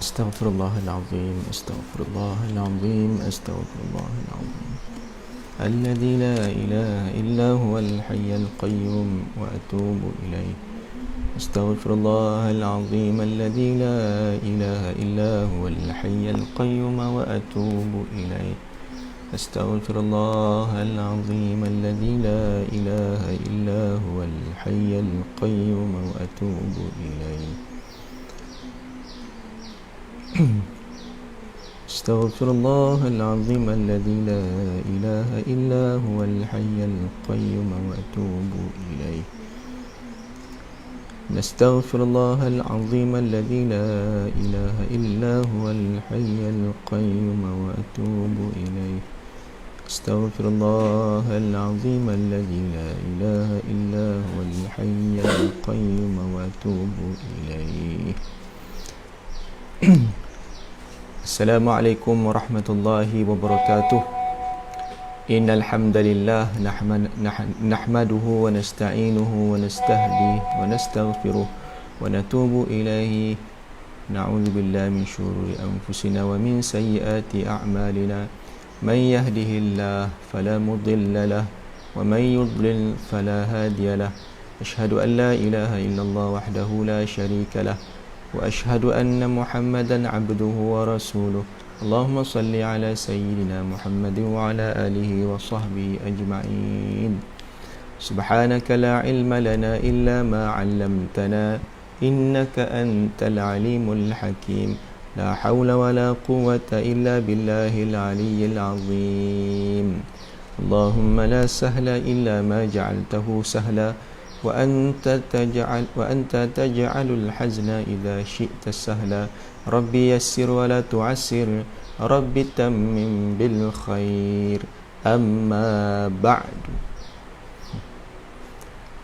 Astaghfirullahalazim, astaghfirullahalazim, astaghfirullahalazim. Alladzi la ilaha illa huwal hayyul qayyum wa atubu ilaih. Astaghfirullahalazim, alladzi la ilaha illa huwal hayyul qayyum wa atubu ilaih. Astaghfirullahalazim, alladzi la ilaha illa huwal hayyul qayyum wa atubu ilaih. Astaghfirullahalazim, alladzi la ilaha illa huwal hayyul qayyum wa atubu ilaih. Astaghfirullahalazim, alladzi la ilaha illa huwal hayyul qayyum wa atubu ilaih. Astaghfirullahalazim, alladzi la ilaha illa huwal hayyul qayyum wa atubu ilaih. Assalamualaikum warahmatullahi wabarakatuh. Innal hamdalillah nahmaduhu wa nasta'inuhu wa nastahdihi wa nastaghfiruh wa natubu ilaihi. Na'udzu billahi min syururi anfusina wa min sayyiati a'malina. Man yahdihillahu fala mudilla lahu wa man yudlil fala hadiya lahu. Asyhadu an la ilaha illallah wahdahu la syarika lahu wa asyhadu anna Muhammadan abduhu wa rasuluh. Allahumma salli ala sayyidina Muhammadin wa ala alihi wa sahbihi ajma'in. Subhanaka la ilma lana illa ma 'allamtana innaka antal alimul hakim. La hawla wa la quwwata illa billahil aliyyil azim. Allahumma la sahla illa ma ja'altahu sahla wa anta taj'alul hazna idza syi'ta sahla. Rabbi yassir wa la tu'assir, Rabbi tammim bil khair. Amma ba'du.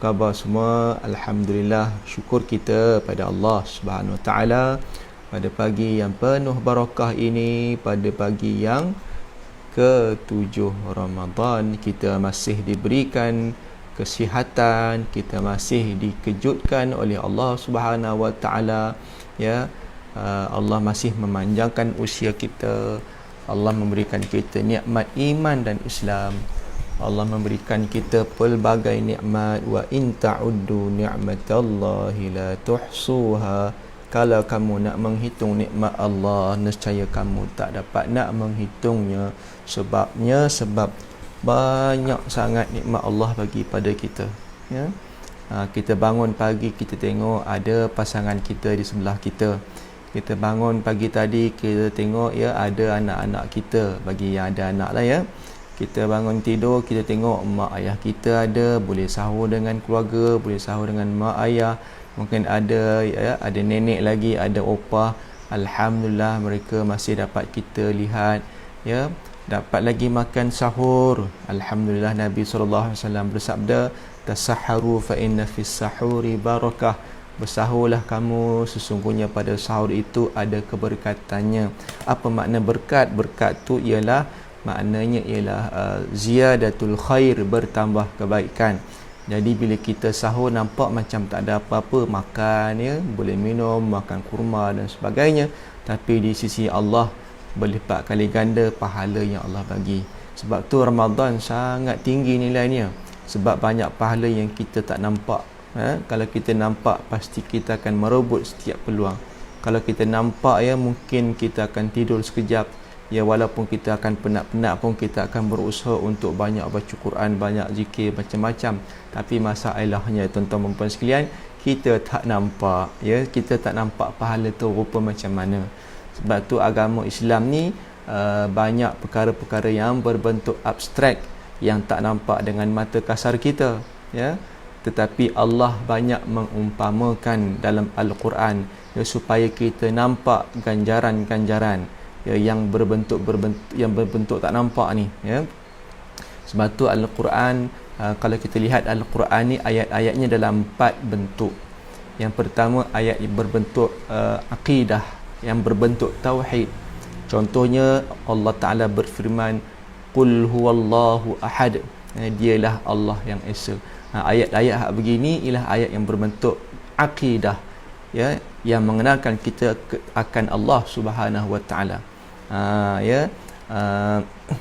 Khabar semua, alhamdulillah, syukur kita pada Allah Subhanahu wa taala pada pagi yang penuh barakah ini, pada pagi yang ke-7 Ramadan, kita masih diberikan kesihatan, kita masih dikejutkan oleh Allah Subhanahu wa taala, ya. Allah masih memanjangkan usia kita. Allah memberikan kita nikmat iman dan Islam. Allah memberikan kita pelbagai nikmat. Wa in ta'uddu ni'matallahi la tuhsuha. Kalau kamu nak menghitung nikmat Allah, nescaya kamu tak dapat nak menghitungnya. Sebab banyak sangat nikmat Allah bagi pada kita, ya. Kita bangun pagi, kita tengok ada pasangan kita di sebelah kita. Kita bangun pagi tadi, kita tengok ya ada anak-anak kita, bagi yang ada anak lah ya. Kita bangun tidur, kita tengok mak ayah kita ada, boleh sahur dengan keluarga, boleh sahur dengan mak ayah. Mungkin ada ya, ada nenek lagi, ada opah. Alhamdulillah mereka masih dapat kita lihat ya. Dapat lagi makan sahur. Alhamdulillah Nabi SAW bersabda, tasahharu fa inna fis sahuri barakah. Bersahurlah kamu, sesungguhnya pada sahur itu ada keberkatannya. Apa makna berkat? Berkat tu ialah maknanya ialah ziyadatul khair, bertambah kebaikan. Jadi bila kita sahur nampak macam tak ada apa-apa, makan ya, boleh minum, makan kurma dan sebagainya, tapi di sisi Allah berlipat kali ganda pahala yang Allah bagi. Sebab tu Ramadan sangat tinggi nilainya, sebab banyak pahala yang kita tak nampak. Kalau kita nampak, pasti kita akan merebut setiap peluang. Kalau kita nampak ya, mungkin kita akan tidur sekejap ya, walaupun kita akan penat-penat pun kita akan berusaha untuk banyak baca Quran, banyak zikir, macam-macam. Tapi masalahnya tuan-tuan dan puan sekalian, kita tak nampak ya, kita tak nampak pahala tu rupa macam mana. Sebab tu agama Islam ni banyak perkara-perkara yang berbentuk abstrak yang tak nampak dengan mata kasar kita ya. Tetapi Allah banyak mengumpamakan dalam Al-Quran ya, supaya kita nampak ganjaran-ganjaran ya, yang berbentuk tak nampak ni ya. Sebab tu Al-Quran, kalau kita lihat Al-Quran ni ayat-ayatnya dalam 4 bentuk. Yang pertama ayat yang berbentuk akidah, yang berbentuk tauhid. Contohnya Allah Ta'ala berfirman, Qul huwallahu ahad, dialah Allah yang esa. Ayat-ayat begini ialah ayat yang berbentuk akidah ya, yang mengenalkan kita akan Allah Subhanahu wa Ta'ala.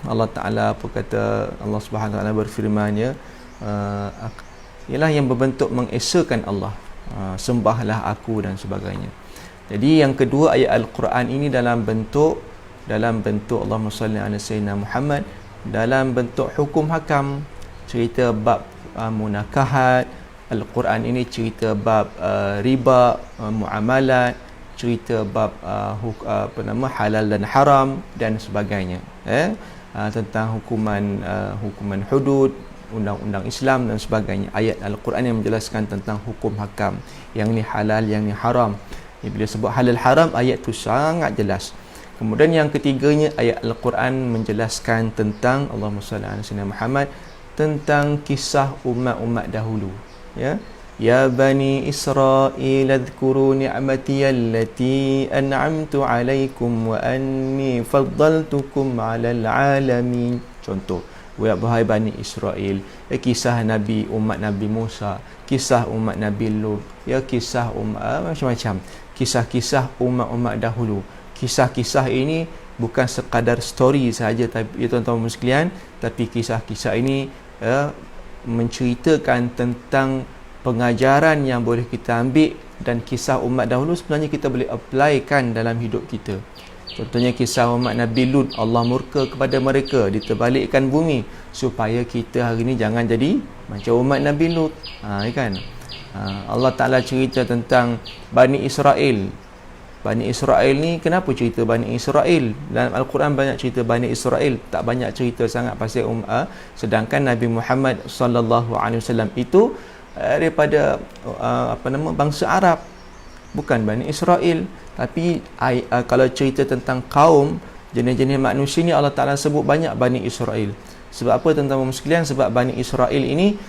Allah Ta'ala apa kata, Allah Subhanahu wa Ta'ala berfirman ya, ialah yang berbentuk mengesakan Allah, sembahlah aku dan sebagainya. Jadi yang kedua, ayat Al-Quran ini dalam bentuk Allahumma salli ala sayyidina Muhammad, dalam bentuk hukum hakam, cerita bab munakahat. Al-Quran ini cerita bab riba, muamalat, cerita bab halal dan haram dan sebagainya tentang hukuman hudud, undang-undang Islam dan sebagainya. Ayat Al-Quran yang menjelaskan tentang hukum hakam, yang ni halal, yang ni haram. Bila sebut halal haram, ayat tu sangat jelas. Kemudian yang ketiganya, ayat Al-Quran menjelaskan tentang Allahumma salli ala sayyidina Muhammad, tentang kisah umat-umat dahulu ya. Ya bani Israil adhkuru ni'mati allati an'amtu alaikum wa anni faddaltukum 'alal 'alamin. Contoh, wahai Bani Israel, kisah Nabi umat Nabi Musa, kisah umat Nabi Lut ya, kisah macam-macam, kisah-kisah umat-umat dahulu. Kisah-kisah ini bukan sekadar story sahaja, tapi ya tuan-tuan sekalian, tapi kisah-kisah ini menceritakan tentang pengajaran yang boleh kita ambil, dan kisah umat dahulu sebenarnya kita boleh applykan dalam hidup kita. Contohnya kisah umat Nabi Lut, Allah murka kepada mereka, diterbalikkan bumi, supaya kita hari ini jangan jadi macam umat Nabi Lut. Kan? Allah Ta'ala cerita tentang Bani Israel. Bani Israel ni, kenapa cerita Bani Israel? Dalam Al-Quran banyak cerita Bani Israel, tak banyak cerita sangat pasal sedangkan Nabi Muhammad sallallahu alaihi wasallam itu daripada bangsa Arab, bukan Bani Israel. Tapi kalau cerita tentang kaum, jenis-jenis manusia ni, Allah Ta'ala sebut banyak Bani Israel. Sebab apa tuan-tuan sekalian? Sebab Bani Israel ini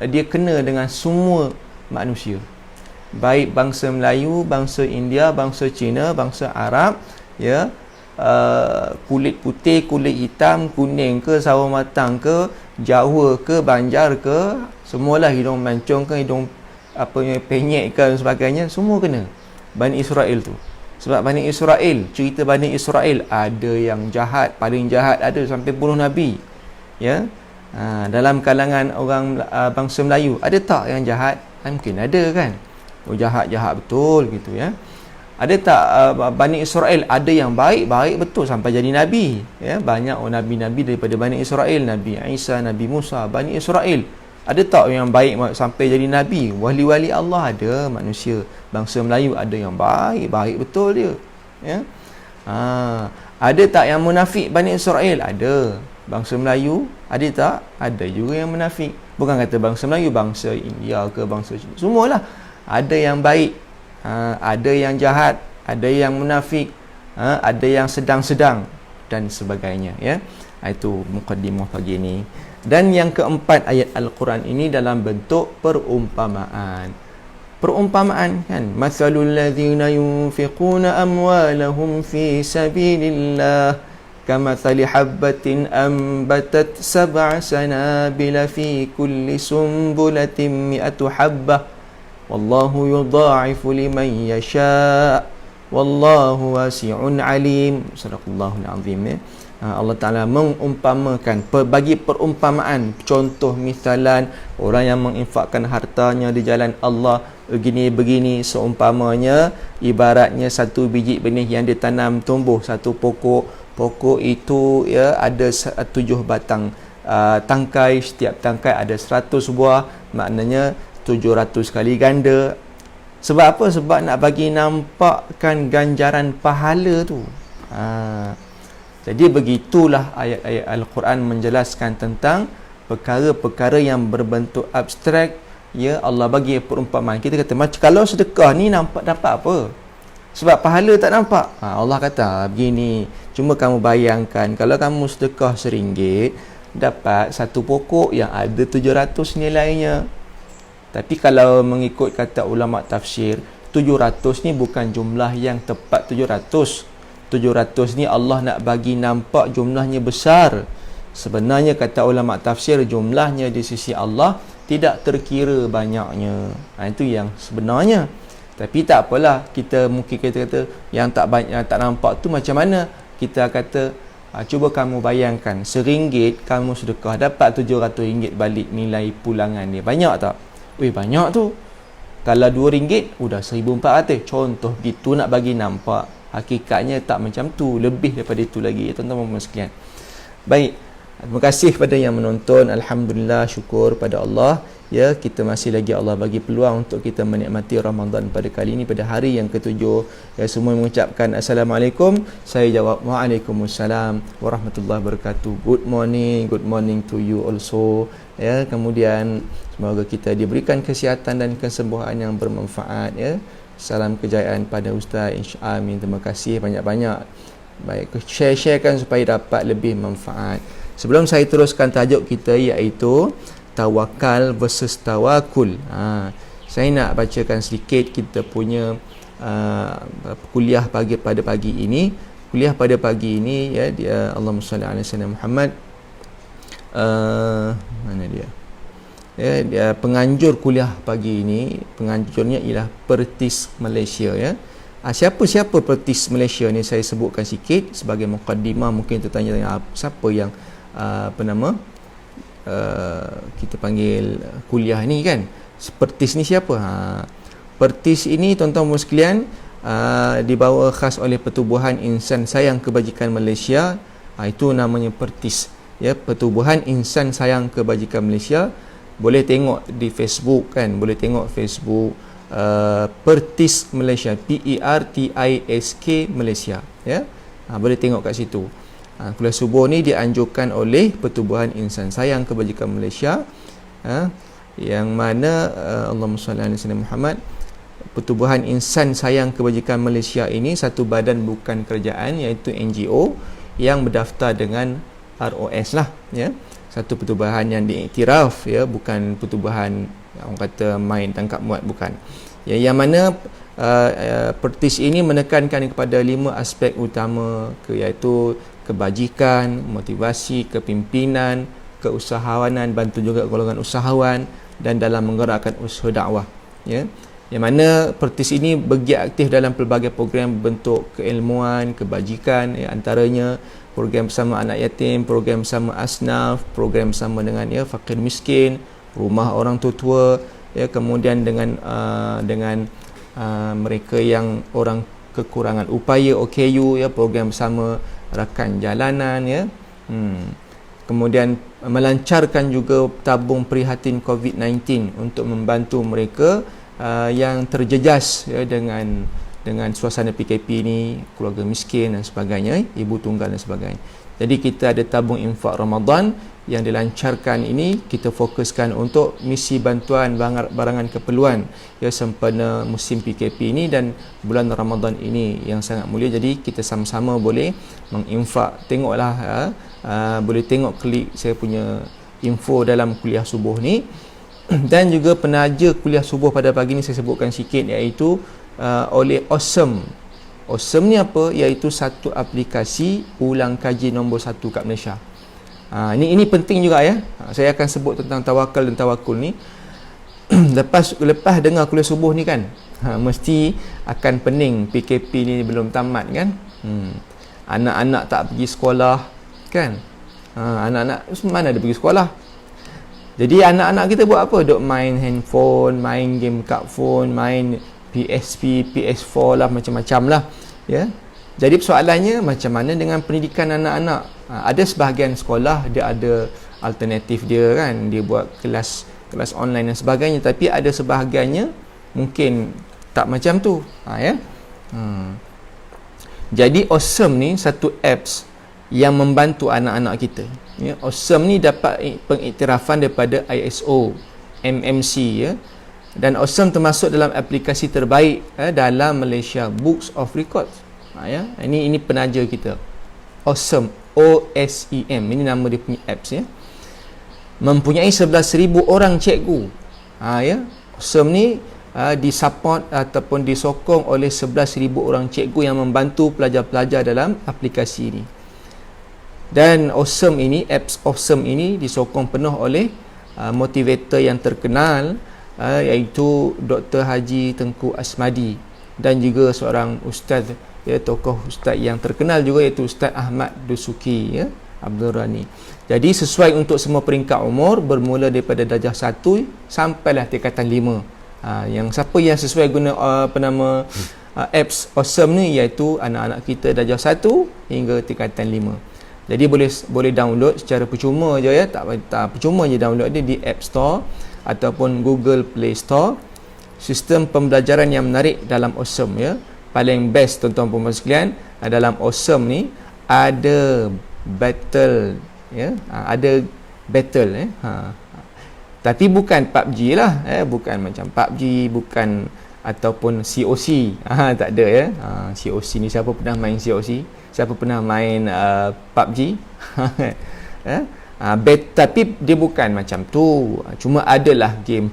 dia kena dengan semua manusia, baik bangsa Melayu, bangsa India, bangsa Cina, bangsa Arab ya, kulit putih, kulit hitam, kuning ke, sawo matang ke, Jawa ke, Banjar ke, semualah, hidung mancung ke, hidung penyek ke dan sebagainya, semua kena Bani Israel tu. Sebab Bani Israel, cerita Bani Israel, ada yang jahat, paling jahat ada sampai bunuh Nabi ya. Dalam kalangan orang bangsa Melayu, ada tak yang jahat? Mungkin ada kan, jahat-jahat betul gitu ya. Ada tak Bani Israel ada yang baik-baik betul sampai jadi Nabi ya. Banyak nabi-nabi daripada Bani Israel, Nabi Isa, Nabi Musa, Bani Israel. Ada tak yang baik sampai jadi nabi? Wali-wali Allah ada, manusia bangsa Melayu ada yang baik betul dia. Ya. Ada tak yang munafik Bani Israel? Ada. Bangsa Melayu ada tak? Ada juga yang munafik. Bukan kata bangsa Melayu, bangsa India ke bangsa Cina, semualah. Ada yang baik, ada yang jahat, ada yang munafik, ada yang sedang-sedang dan sebagainya, ya. Itu muqaddimah pagi ini. Dan yang keempat, ayat Al-Quran ini dalam bentuk perumpamaan. Perumpamaan kan, mathalul ladzina yunfiquna amwalahum fi sabilillah kamathali habbatin ambatat sab'a sanabila fi kulli sumbulatin mi'atu habbah wallahu yudha'ifu liman yasha' wallahu wasi'un alim. Sadaqallahul azim, ya. Allah Ta'ala mengumpamakan, bagi perumpamaan, contoh misalan orang yang menginfakkan hartanya di jalan Allah begini-begini, seumpamanya ibaratnya satu biji benih yang ditanam tumbuh satu pokok itu, ya, ada 7 batang tangkai, setiap tangkai ada 100 buah, maknanya 700 kali ganda. Sebab apa? Sebab nak bagi nampakkan ganjaran pahala tu. Jadi begitulah ayat-ayat Al-Quran menjelaskan tentang perkara-perkara yang berbentuk abstrak, ya. Allah bagi perumpamaan. Kita kata macam kalau sedekah ni nampak dapat apa? Sebab pahala tak nampak. Allah kata begini, cuma kamu bayangkan kalau kamu sedekah RM1 dapat satu pokok yang ada 700 nilainya. Tapi kalau mengikut kata ulama tafsir, 700 ni bukan jumlah yang tepat 700. 700 ni Allah nak bagi nampak jumlahnya besar. Sebenarnya kata ulama tafsir, jumlahnya di sisi Allah tidak terkira banyaknya. Itu yang sebenarnya. Tapi tak apalah, kita mungkin kita kata yang tak banyak, yang tak nampak tu macam mana? Kita kata cuba kamu bayangkan RM1 kamu sedekah dapat RM700 balik nilai pulangan dia. Banyak tak? Banyak tu. Kalau RM2 sudah RM1,400. Contoh gitu nak bagi nampak. Hakikatnya tak macam tu, lebih daripada itu lagi, tuan-tuan dan sekalian. Baik, terima kasih kepada yang menonton. Alhamdulillah, syukur pada Allah, ya, kita masih lagi Allah bagi peluang untuk kita menikmati Ramadan pada kali ini, pada hari yang ke-7. Ya, semua mengucapkan Assalamualaikum. Saya jawab Waalaikumsalam warahmatullahi wabarakatuh. Good morning to you also. Ya, kemudian semoga kita diberikan kesihatan dan kesembuhan yang bermanfaat, ya. Salam kejayaan pada Ustaz. Amin. Terima kasih banyak-banyak. Baik, sharekan supaya dapat lebih manfaat. Sebelum saya teruskan tajuk kita, iaitu tawakal versus tawakul. Saya nak bacakan sedikit kita punya kuliah pada pagi ini. Kuliah pada pagi ini, ya, dia Allahumma salli ala sayyidina Muhammad. Mana dia? Ya, penganjur kuliah pagi ini, penganjurnya ialah Pertis Malaysia, ya. Siapa Pertis Malaysia ni saya sebutkan sikit sebagai muqaddimah. Mungkin tertanya siapa yang kita panggil kuliah ni kan. Pertis ni siapa? Pertis ini tuan-tuan dan sekalian dibawa khas oleh Pertubuhan Insan Sayang Kebajikan Malaysia. Itu namanya Pertis, ya, Pertubuhan Insan Sayang Kebajikan Malaysia. Boleh tengok di Facebook kan, boleh tengok Facebook Pertis Malaysia, PERTISK Malaysia, ya. Boleh tengok kat situ. Kuliah subuh ni dianjurkan oleh Pertubuhan Insan Sayang Kebajikan Malaysia, yang mana Allahumma salli ala sayyidina Muhammad. Pertubuhan Insan Sayang Kebajikan Malaysia ini satu badan bukan kerajaan, iaitu NGO yang berdaftar dengan ROS lah, ya. Satu pertubuhan yang diiktiraf, ya, bukan pertubuhan orang kata main tangkap muat, bukan. Ya, yang mana Pertis ini menekankan kepada 5 aspek utama, iaitu kebajikan, motivasi, kepimpinan, keusahawanan, bantu juga golongan usahawan, dan dalam menggerakkan usaha dakwah, ya. Yang mana Pertis ini bergiat aktif dalam pelbagai program bentuk keilmuan, kebajikan, ya, antaranya program bersama anak yatim, program bersama asnaf, program bersama dengan, ya, fakir miskin, rumah orang tua, ya, kemudian dengan mereka yang orang kekurangan upaya, OKU, ya, program bersama rakan jalanan, ya. kemudian melancarkan juga tabung prihatin COVID-19 untuk membantu mereka yang terjejas ya, dengan suasana PKP ni, keluarga miskin dan sebagainya, ibu tunggal dan sebagainya. Jadi kita ada tabung infak Ramadan yang dilancarkan ini, kita fokuskan untuk misi bantuan barangan keperluan ya sempena musim PKP ini dan bulan Ramadan ini yang sangat mulia. Jadi kita sama-sama boleh menginfak. Tengoklah boleh tengok klik saya punya info dalam kuliah subuh ni. Dan juga penaja kuliah subuh pada pagi ni saya sebutkan sikit, iaitu oleh Awesome. Awesome ni apa? Iaitu satu aplikasi ulang kaji nombor 1 kat Malaysia. Ini penting juga ya. Saya akan sebut tentang tawakal dan tawakul ni. lepas dengar kuliah subuh ni kan, mesti akan pening. PKP ni belum tamat kan. Anak-anak tak pergi sekolah kan. Anak-anak mana ada pergi sekolah. Jadi anak-anak kita buat apa? Duk main handphone, main game kat phone, main PSP, PS4 lah, macam-macam lah ya. Jadi persoalannya macam mana dengan pendidikan anak-anak? Ada sebahagian sekolah dia ada alternatif dia kan, dia buat kelas online dan sebagainya, tapi ada sebahagiannya mungkin tak macam tu ya. Jadi Awesome ni satu apps yang membantu anak-anak kita ya. Awesome ni dapat pengiktirafan daripada ISO, MMC ya. Dan Awesome termasuk dalam aplikasi terbaik dalam Malaysia Books of Records ya. Ini penaja kita Awesome, OSEM, ini nama dia punya apps ya. Mempunyai 11,000 orang cikgu ya. Awesome ni disupport ataupun disokong oleh 11,000 orang cikgu yang membantu pelajar-pelajar dalam aplikasi ini. Dan Awesome ini, apps Awesome ini disokong penuh oleh motivator yang terkenal iaitu Dr. Haji Tengku Asmadi dan juga seorang ustaz ya, tokoh ustaz yang terkenal juga, iaitu Ustaz Ahmad Dusuki ya, Abdul Rani. Jadi sesuai untuk semua peringkat umur, bermula daripada darjah 1 sampailah tingkatan 5. Yang siapa yang sesuai guna apps Awesome ni, iaitu anak-anak kita darjah 1 hingga tingkatan 5. Jadi boleh download secara percuma je ya, tak percuma je download dia di App Store ataupun Google Play Store. Sistem pembelajaran yang menarik dalam Awesome ya. Paling best tuan-tuan puan sekalian, dalam Awesome ni ada battle ya, ada battle ya. Tapi bukan PUBG lah bukan macam PUBG, bukan ataupun COC. Tak ada ya. COC ni siapa pernah main COC? Siapa pernah main PUBG? Tapi dia bukan macam tu. Cuma adalah game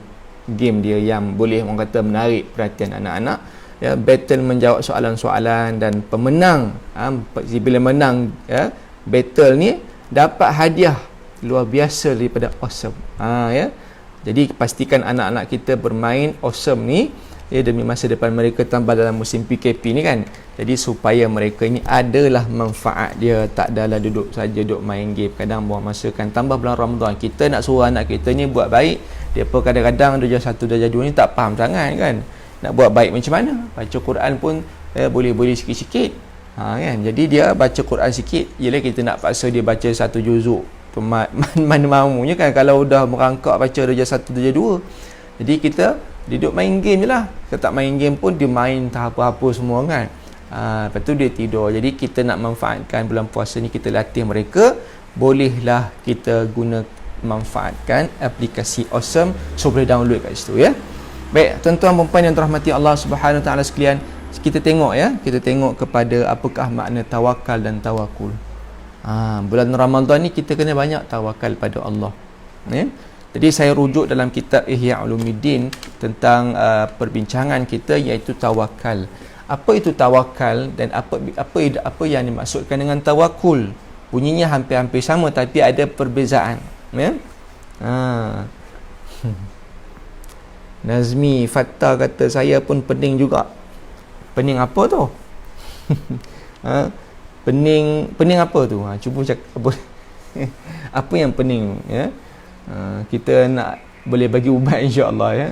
dia yang boleh orang kata menarik perhatian anak-anak ya. Battle menjawab soalan-soalan dan pemenang bila menang ya, battle ni dapat hadiah luar biasa daripada Awesome ya. Jadi pastikan anak-anak kita bermain Awesome ni ya, demi masa depan mereka, tambah dalam musim PKP ni kan. Jadi supaya mereka ni adalah manfaat dia, tak adalah duduk saja duduk main game, kadang buang masa kan. Tambah bulan Ramadan, kita nak suruh anak kita ni buat baik, dia pun kadang-kadang darjah 1 darjah 2 ni tak faham sangat kan. Nak buat baik macam mana? Baca Quran pun boleh sikit-sikit kan. Jadi dia baca Quran sikit, yelah kita nak paksa dia baca 1 juzuk, mana mamunya kan kalau dah merangkak baca darjah 1 darjah 2. Jadi kita duduk main game je lah. Kalau tak main game pun dia main tak apa-apa semua kan. Lepas tu dia tidur. Jadi kita nak manfaatkan bulan puasa ni, kita latih mereka. Bolehlah kita manfaatkan aplikasi Awesome. So boleh download kat situ ya. Baik, tuan-tuan dan puan yang dirahmati Allah Subhanahu Wa Taala sekalian, kita tengok ya, kita tengok kepada apakah makna tawakal dan tawakul. Bulan Ramadan ni kita kena banyak tawakal pada Allah ya. Jadi saya rujuk dalam kitab Ihya Ulumuddin tentang perbincangan kita, iaitu tawakal. Apa itu tawakal dan apa yang dimaksudkan dengan tawakul? Bunyinya hampir-hampir sama tapi ada perbezaan ya. Nazmi Fattah kata saya pun pening juga. Pening apa tu? Pening apa tu? Cuba cakap apa? Apa yang pening ya? Kita nak boleh bagi ubat insya-Allah ya.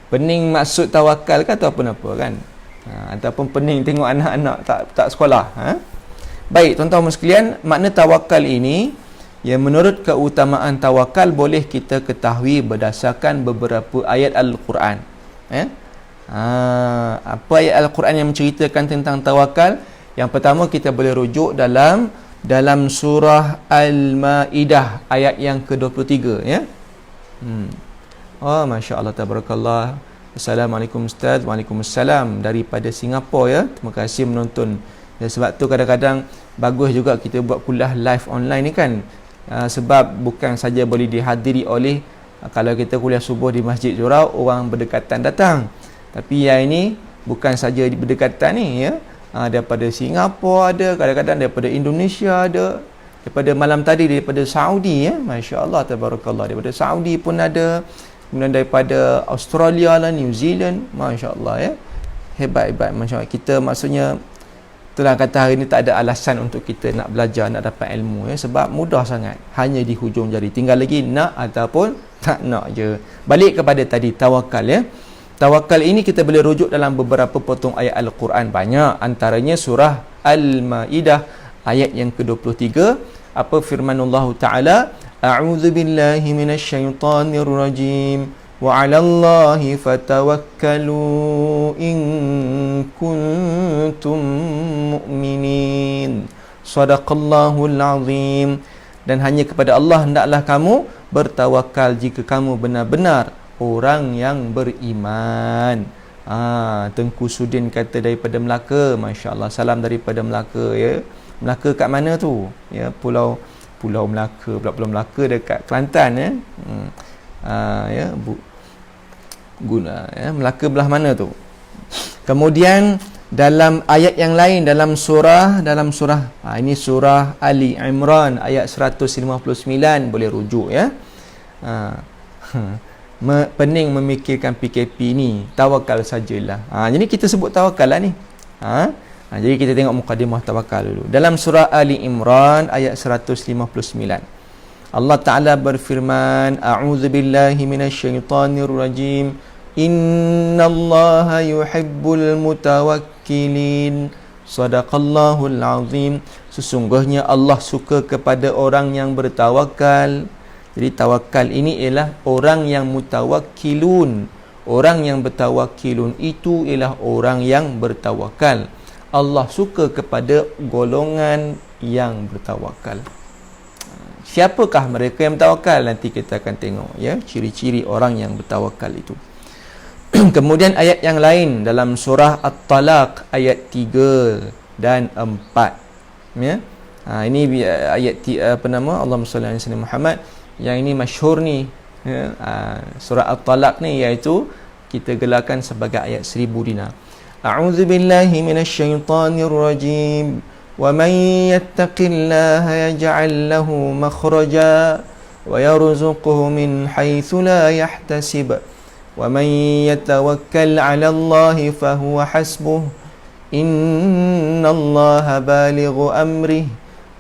Pening maksud tawakal ke atau apa kan? Ataupun pening tengok anak-anak tak sekolah Baik tuan-tuan sekalian, makna tawakal ini Ya, menurut keutamaan tawakal boleh kita ketahui berdasarkan beberapa ayat Al-Quran. Ya? Apa ayat Al-Quran yang menceritakan tentang tawakal? Yang pertama kita boleh rujuk dalam surah Al-Ma'idah ayat yang ke-23, ya. Oh, Masya Allah, tabarakallah. Assalamualaikum Ustaz. Waalaikumsalam daripada Singapura, ya. Terima kasih menonton. Ya, sebab tu kadang-kadang bagus juga kita buat kuliah live online ni kan. Sebab bukan saja boleh dihadiri oleh kalau kita kuliah subuh di Masjid Jurau, orang berdekatan datang. Tapi yang ini bukan saja berdekatan ni, ya. Daripada Singapura ada, kadang-kadang daripada Indonesia ada, daripada malam tadi daripada Saudi, ya. Masya Allah, tabarakallah, daripada Saudi pun ada, kemudian daripada Australia lah, New Zealand. Masya Allah, ya. Hebat-hebat, Masya Allah. Kita maksudnya itulah kata hari ni tak ada alasan untuk kita nak belajar, nak dapat ilmu, ya. Sebab mudah sangat, hanya di hujung jari, tinggal lagi nak ataupun tak nak je. Balik kepada tadi tawakal, ya. Tawakal ini kita boleh rujuk dalam beberapa potong ayat Al-Quran, banyak, antaranya surah Al-Ma'idah ayat yang ke-23. Apa firman Allah Ta'ala? A'udzu billahi minasyaitonir rajim. Wa 'alallahi fatawakkalu in kuntum mu'minin. Shadaqallahul azim. Dan hanya kepada Allah hendaklah kamu bertawakal jika kamu benar-benar orang yang beriman. Tengku Sudin kata daripada Melaka. Masya Allah, salam daripada Melaka, ya. Melaka kat mana tu? Ya, Pulau Melaka, Pulau Melaka dekat Kelantan, ya. Ya, Melaka belah mana tu? Kemudian dalam ayat yang lain dalam surah ini surah Ali Imran ayat 159 boleh rujuk, ya. Pening memikirkan PKP ni, tawakal sajalah. Jadi kita sebut tawakal lah ni. Jadi kita tengok mukadimah tawakal dulu. Dalam surah Ali Imran ayat 159, Allah Ta'ala berfirman, A'udzubillahi minasyaitanir rajim. Innallaha yuhibbul mutawakkilin. Sadaqallahul azim. Sesungguhnya Allah suka kepada orang yang bertawakal. Jadi tawakal ini ialah orang yang mutawakkilun. Orang yang bertawakilun itu ialah orang yang bertawakal. Allah suka kepada golongan yang bertawakal. Siapakah mereka yang bertawakal? Nanti kita akan tengok, ya, ciri-ciri orang yang bertawakal itu. Kemudian ayat yang lain dalam surah At-Talaq ayat 3 dan 4, ya. Ini ayat Allahumma shalli ala sayyidina Muhammad. Yang ini masyhur ni, ya. Surah At-Talaq ni iaitu kita gelarkan sebagai ayat 1000 dinar. A'udzu billahi minasyaitonir rajim. Wa man yattaqillaha yaj'al lahu makhraja wa yarzuqhu min haitsu la yahtasib. Wa man yatawakkal 'ala Allahi fa huwa hasbuh. Innallaha balighu amrihi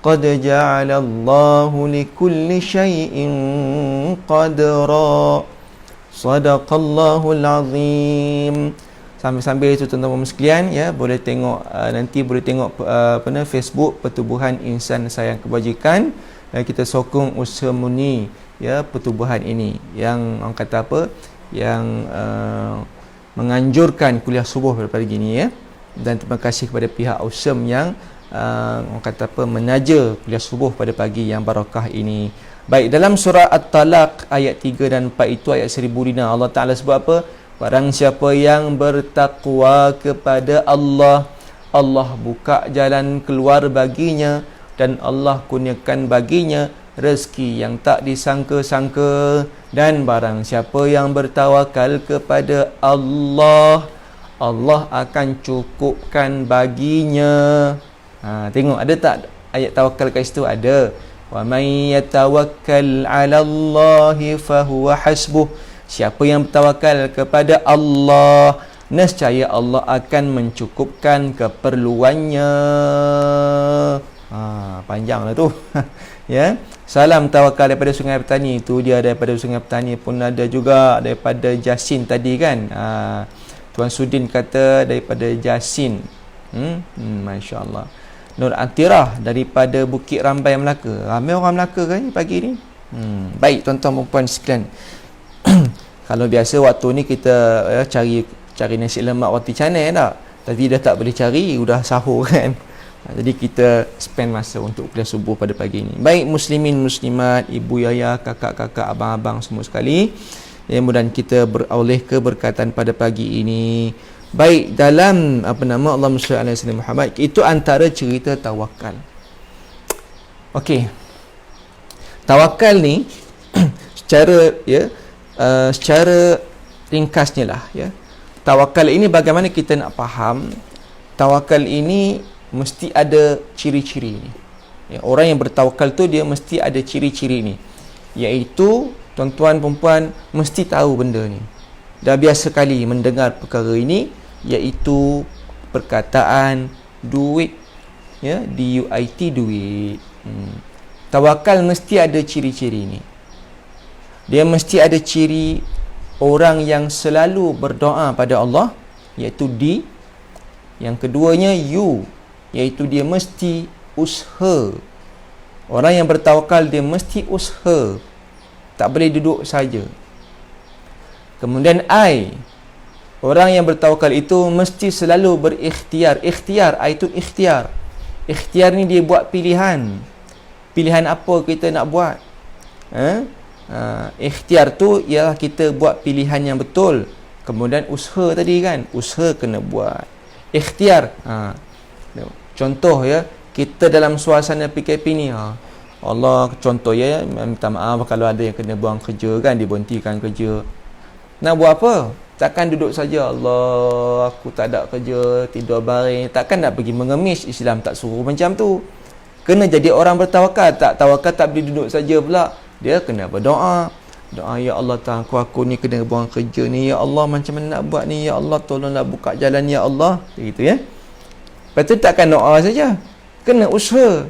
qad ja'ala Allahu likulli syai'in qadra. Shadaqallahul azim. Sambil-sambil itu tuan-tuan sekalian, ya, boleh tengok nanti boleh tengok Facebook Pertubuhan Insan Sayang Kebajikan, dan kita sokong usaha murni, ya, pertubuhan ini yang orang kata apa, yang menganjurkan kuliah subuh pada pagi ini, ya. Dan terima kasih kepada pihak USEM yang orang kata apa, menaja kuliah subuh pada pagi yang barakah ini. Baik, dalam surah At-Talaq ayat 3 dan 4 itu ayat 1000 dinar, Allah Ta'ala sebut apa? Barang siapa yang bertakwa kepada Allah, Allah buka jalan keluar baginya, dan Allah kurniakan baginya rezeki yang tak disangka-sangka. Dan barang siapa yang bertawakal kepada Allah, Allah akan cukupkan baginya. Tengok ada tak ayat tawakal kat situ? Ada. Wa may yatawakkal 'ala Allahi fa huwa hasbuh. Siapa yang bertawakal kepada Allah, nescaya Allah akan mencukupkan keperluannya. Panjanglah tu. Ya. Salam tawakal daripada Sungai Petani. Itu dia daripada Sungai Petani pun ada juga daripada Jasin tadi kan. Tuan Sudin kata daripada Jasin. Masya-Allah. Nur Atirah daripada Bukit Rambai, Melaka. Ramai orang Melaka kan pagi ni. Baik tuan-tuan dan puan sekalian. Kalau biasa waktu ni kita cari nasi lemak roti canai tak? Tapi dah tak boleh cari, dah sahur kan. Jadi kita spend masa untuk kuliah subuh pada pagi ni. Baik muslimin muslimat, ibu ayah, kakak-kakak, abang-abang semua sekali, mudah-mudahan kita beroleh keberkatan pada pagi ini. Baik, dalam Allahumma shalli ala sayyidina Muhammad, itu antara cerita tawakal. Okey. Tawakal ni secara ringkasnya lah ya. Tawakal ini bagaimana kita nak faham? Tawakal ini mesti ada ciri-ciri ni. Ya, orang yang bertawakal tu dia mesti ada ciri-ciri ni. Iaitu tuan-tuan perempuan mesti tahu benda ni. Dah biasa kali mendengar perkara ini, iaitu perkataan duit, ya, DUIT, duit. Tawakal mesti ada ciri-ciri ni. Dia mesti ada ciri orang yang selalu berdoa pada Allah, iaitu D. Yang keduanya U, iaitu dia mesti usaha. Orang yang bertawakal dia mesti usaha, tak boleh duduk saja. Kemudian I, orang yang bertawakal itu mesti selalu berikhtiar. Ikhtiar, I itu ikhtiar. Ikhtiar ni dia buat pilihan. Pilihan apa kita nak buat? Ikhtiar tu ialah kita buat pilihan yang betul. Kemudian usaha tadi kan, usaha kena buat. Ikhtiar, contoh ya, kita dalam suasana PKP ni, Allah, contoh ya, minta maaf kalau ada yang kena buang kerja kan, diberhentikan kerja. Nak buat apa? Takkan duduk saja, Allah, aku tak ada kerja, tidur baring. Takkan nak pergi mengemis. Islam tak suruh macam tu. Kena jadi orang bertawakal. Tak tawakal tak boleh duduk saja pula. Dia kena berdoa. Doa, ya Allah, aku ni kena buang kerja ni, ya Allah, macam mana nak buat ni, ya Allah, tolonglah buka jalan, ya Allah. Begitu ya. Lepas tu takkan doa saja, kena usaha.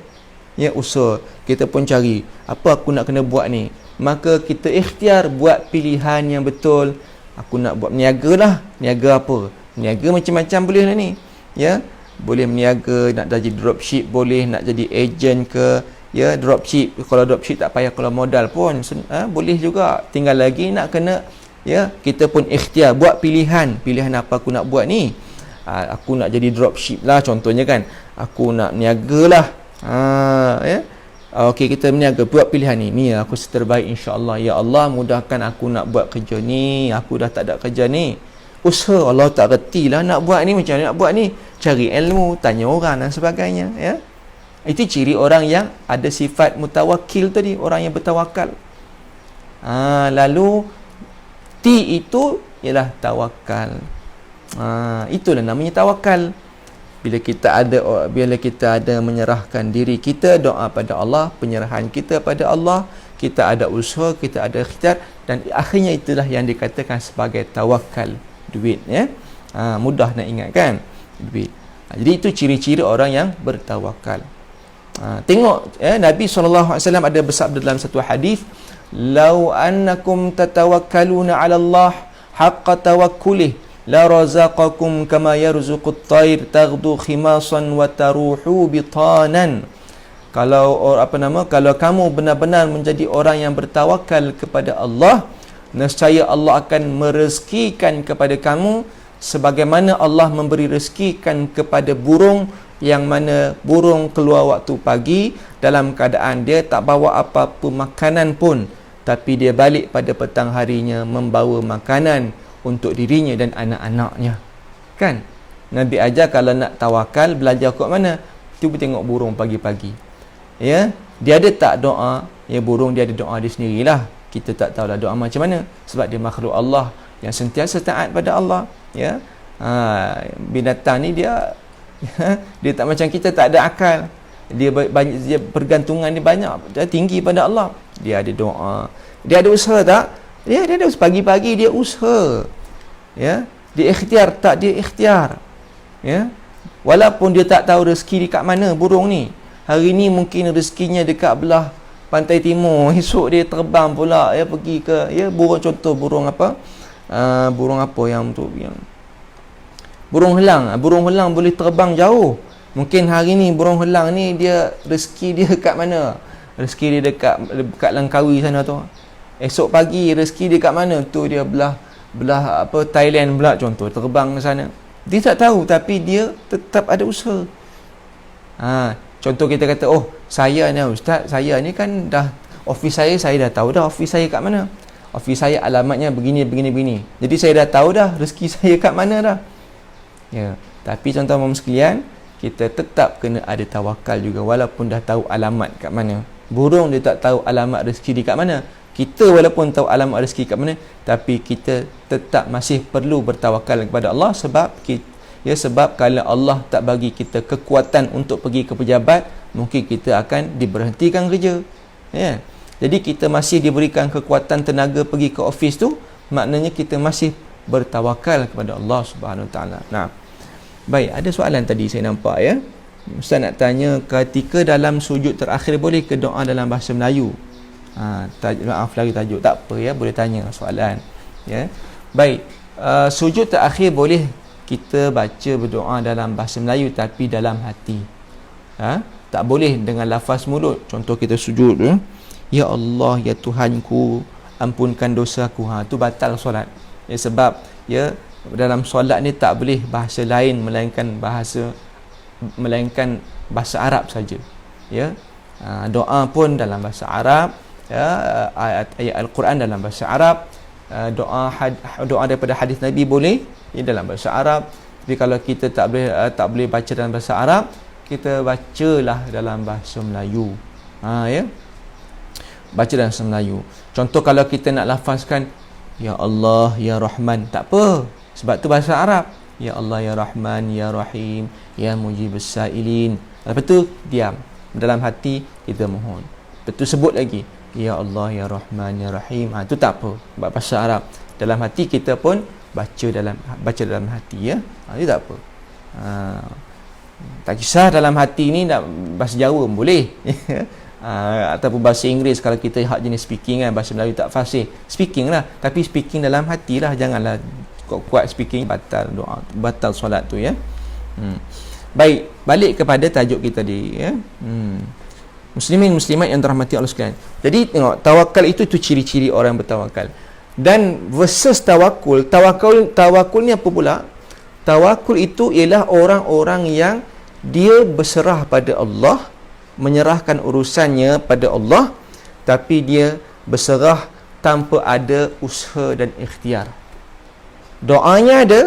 Ya, usaha. Kita pun cari apa aku nak kena buat ni. Maka kita ikhtiar buat pilihan yang betul. Aku nak buat meniaga lah. Niaga apa? Niaga macam-macam boleh lah ni. Ya, boleh meniaga, nak jadi dropship boleh, nak jadi agent ke. Ya, dropship. Kalau dropship tak payah kalau modal pun boleh juga. Tinggal lagi nak kena, ya, kita pun ikhtiar buat pilihan. Pilihan apa aku nak buat ni? Aku nak jadi dropship lah contohnya kan. Aku nak meniaga lah. Ya. Okey, kita meniaga, buat pilihan ni. Ni aku terbaik insya-Allah. Ya Allah, mudahkan aku nak buat kerja ni. Aku dah tak ada kerja ni. Usaha, Allah tak reti lah nak buat ni, macam mana nak buat ni. Cari ilmu, tanya orang dan sebagainya, ya. Itu ciri orang yang ada sifat mutawakil tadi, orang yang bertawakal. Lalu T itu ialah tawakal. Itulah namanya tawakal. Bila kita ada menyerahkan diri kita, doa pada Allah, penyerahan kita pada Allah, kita ada usaha, kita ada ikhtiar, dan akhirnya itulah yang dikatakan sebagai tawakal, duit ya. Mudah nak ingat kan, duit. Jadi itu ciri-ciri orang yang bertawakal. Tengok Nabi SAW ada bersabda dalam satu hadis, "Lau annakum tatawakkaluna 'ala Allah haqqa tawakkulih la razaqakum kama yarzuqut tayr taghdu khimasan wa taruhu bitanan." Kalau kalau kamu benar-benar menjadi orang yang bertawakal kepada Allah, nescaya Allah akan merezekikan kepada kamu sebagaimana Allah memberi rezekikan kepada burung, yang mana burung keluar waktu pagi dalam keadaan dia tak bawa apa-apa makanan pun, tapi dia balik pada petang harinya membawa makanan untuk dirinya dan anak-anaknya. Kan? Nabi ajar kalau nak tawakal, belajar kat mana? Cuba tengok burung pagi-pagi. Ya, dia ada tak doa? Ya, burung dia ada doa dia sendirilah. Kita tak tahulah doa macam mana, sebab dia makhluk Allah yang sentiasa taat pada Allah. Ya. Binatang ni dia tak macam kita, tak ada akal. Dia pergantungan dia banyak, dia tinggi pada Allah. Dia ada doa. Dia ada usaha tak? Ya, dia ada usaha. Pagi-pagi dia usaha. Ya, dia ikhtiar tak? Dia ikhtiar. Ya. Walaupun dia tak tahu rezeki dekat mana burung ni. Hari ni mungkin rezekinya dekat belah pantai timur, esok dia terbang pula ya, pergi ke burung, contoh burung apa? Burung apa yang tu, yang burung helang. Burung helang boleh terbang jauh. Mungkin hari ni burung helang ni dia rezeki dia kat mana? Rezeki dia dekat Langkawi sana tu. Esok pagi rezeki dia kat mana? Tu dia belah Thailand pula contoh, terbang ke sana. Dia tak tahu tapi dia tetap ada usaha. Contoh kita kata, oh saya ni ustaz, saya ni kan dah office saya dah tahu dah office saya kat mana. Office saya alamatnya begini. Jadi saya dah tahu dah rezeki saya kat mana dah. Ya, tapi tuan-tuan sekalian, kita tetap kena ada tawakal juga walaupun dah tahu alamat kat mana. Burung dia tak tahu alamat rezeki dia kat mana. Kita walaupun tahu alamat rezeki kat mana, tapi kita tetap masih perlu bertawakal kepada Allah sebab kalau Allah tak bagi kita kekuatan untuk pergi ke pejabat, mungkin kita akan diberhentikan kerja. Ya. Jadi kita masih diberikan kekuatan tenaga pergi ke office tu, maknanya kita masih bertawakal kepada Allah Subhanahu Wa Taala. Nah. Baik, ada soalan tadi saya nampak ya. Ustaz nak tanya, ketika dalam sujud terakhir boleh ke doa dalam bahasa Melayu? Maaf lagi tajuk. Tak apa ya, boleh tanya soalan. Ya. Baik, sujud terakhir boleh kita baca berdoa dalam bahasa Melayu tapi dalam hati. Tak boleh dengan lafaz mulut. Contoh kita sujud, ya Allah, ya Tuhanku, ampunkan dosaku. Tu batal solat. Ya, sebab dalam solat ni tak boleh bahasa lain melainkan bahasa Arab saja. Ya. Doa pun dalam bahasa Arab, ya, ayat Al-Quran dalam bahasa Arab, doa daripada hadis Nabi boleh dalam bahasa Arab. Tapi kalau kita tak boleh baca dalam bahasa Arab, kita bacalah dalam bahasa Melayu. Ya. Baca dalam bahasa Melayu. Contoh kalau kita nak lafazkan ya Allah, ya Rahman, tak apa, sebab tu bahasa Arab. Ya Allah, ya Rahman, ya Rahim, ya Mujibus Sailin. Lepas tu diam. Dalam hati kita mohon. Lepas tu sebut lagi ya Allah, ya Rahman, ya Rahim. Itu tak apa, sebab bahasa Arab. Dalam hati kita pun baca dalam hati, ya. Itu tak apa. Tak kisah dalam hati ni nak bahasa Jawa pun boleh. Ataupun bahasa Inggeris kalau kita hak jenis speaking kan, bahasa Melayu tak fasih, speaking lah, tapi speaking dalam hati lah, janganlah kuat speaking, batal doa, batal solat tu ya. Baik, balik kepada tajuk kita tadi ya. Muslimin muslimat yang dirahmati Allah sekalian. Jadi tengok, tawakal itu ciri-ciri orang yang bertawakal. Dan versus tawakul ni apa pula? Tawakul itu ialah orang-orang yang dia berserah pada Allah, menyerahkan urusannya pada Allah, tapi dia berserah tanpa ada usaha dan ikhtiar. Doanya ada,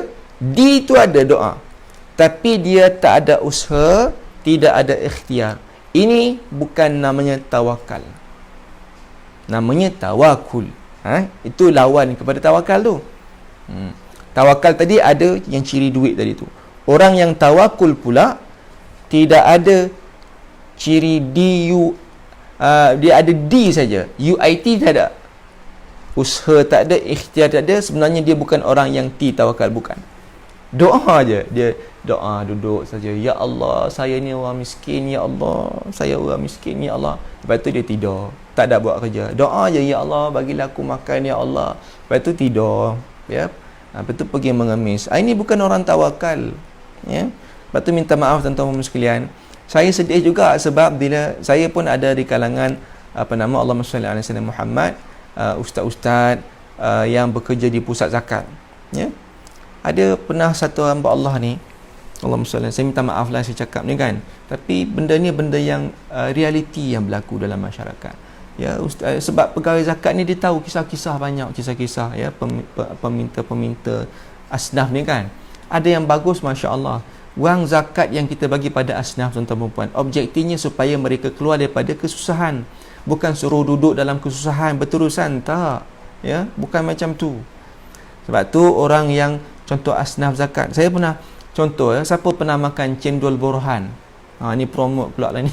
itu ada doa, tapi dia tak ada usaha, tidak ada ikhtiar. Ini bukan namanya tawakal, namanya tawakul. Itu lawan kepada tawakal tu. Tawakal tadi ada yang ciri duit tadi tu. Orang yang tawakul pula tidak ada ciri dia ada D saja, UIT tak ada, usaha tak ada, ikhtiar tak ada. Sebenarnya dia bukan orang yang tawakal, bukan. Doa je, dia doa duduk saja, ya Allah, saya ni orang miskin, ya Allah, saya orang miskin, ya Allah. Lepas tu dia tidur, tak ada buat kerja. Doa je, ya Allah, bagilah aku makan, ya Allah. Lepas tu tidur, ya. Lepas tu pergi mengemis. Ini bukan orang tawakal, ya. Lepas tu minta maaf tuan-tuan sekalian, saya sedih juga sebab bila saya pun ada di kalangan Allahumma salli ala sayyidina Muhammad, ustaz-ustaz yang bekerja di pusat zakat, ya. Ada pernah satu hamba Allah ni, Allahumma salli, saya minta maaf lah saya cakap ni kan, tapi benda ni benda yang realiti yang berlaku dalam masyarakat, ya. Sebab pegawai zakat ni dia tahu kisah-kisah, banyak kisah-kisah, ya, peminta-peminta asnaf ni kan. Ada yang bagus, masya-Allah. Wang zakat yang kita bagi pada asnaf tuan-tuan dan puan, objektifnya supaya mereka keluar daripada kesusahan, bukan suruh duduk dalam kesusahan berterusan, tak, ya, bukan macam tu. Sebab tu orang yang contoh asnaf zakat, saya pernah contoh, ya, siapa pernah makan cendol Burhan? Ni promote pula lah ni,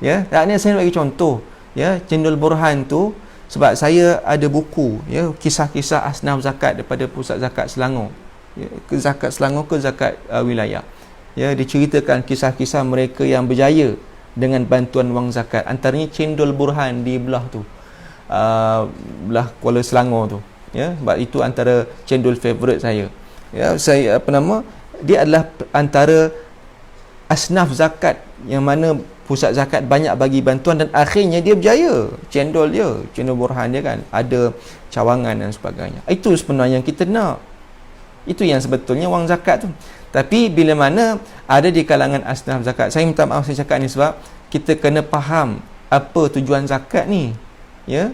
ya. Tak, ni saya bagi contoh, ya, cendol Burhan tu sebab saya ada buku, ya, kisah-kisah asnaf zakat daripada pusat zakat Selangor, ya, ke zakat Selangor, ke zakat wilayah. Ya, diceritakan kisah-kisah mereka yang berjaya dengan bantuan wang zakat. Antaranya cendol Burhan di belah tu, belah Kuala Selangor tu, ya. Sebab itu antara cendol favourite saya. Ya, saya dia adalah antara asnaf zakat yang mana pusat zakat banyak bagi bantuan dan akhirnya dia berjaya. Cendol Burhan dia kan ada cawangan dan sebagainya. Itu sebenarnya yang kita nak. Itu yang sebetulnya wang zakat tu. Tapi bila mana ada di kalangan asnaf zakat, saya minta maaf saya cakap ni sebab kita kena faham apa tujuan zakat ni. Ya.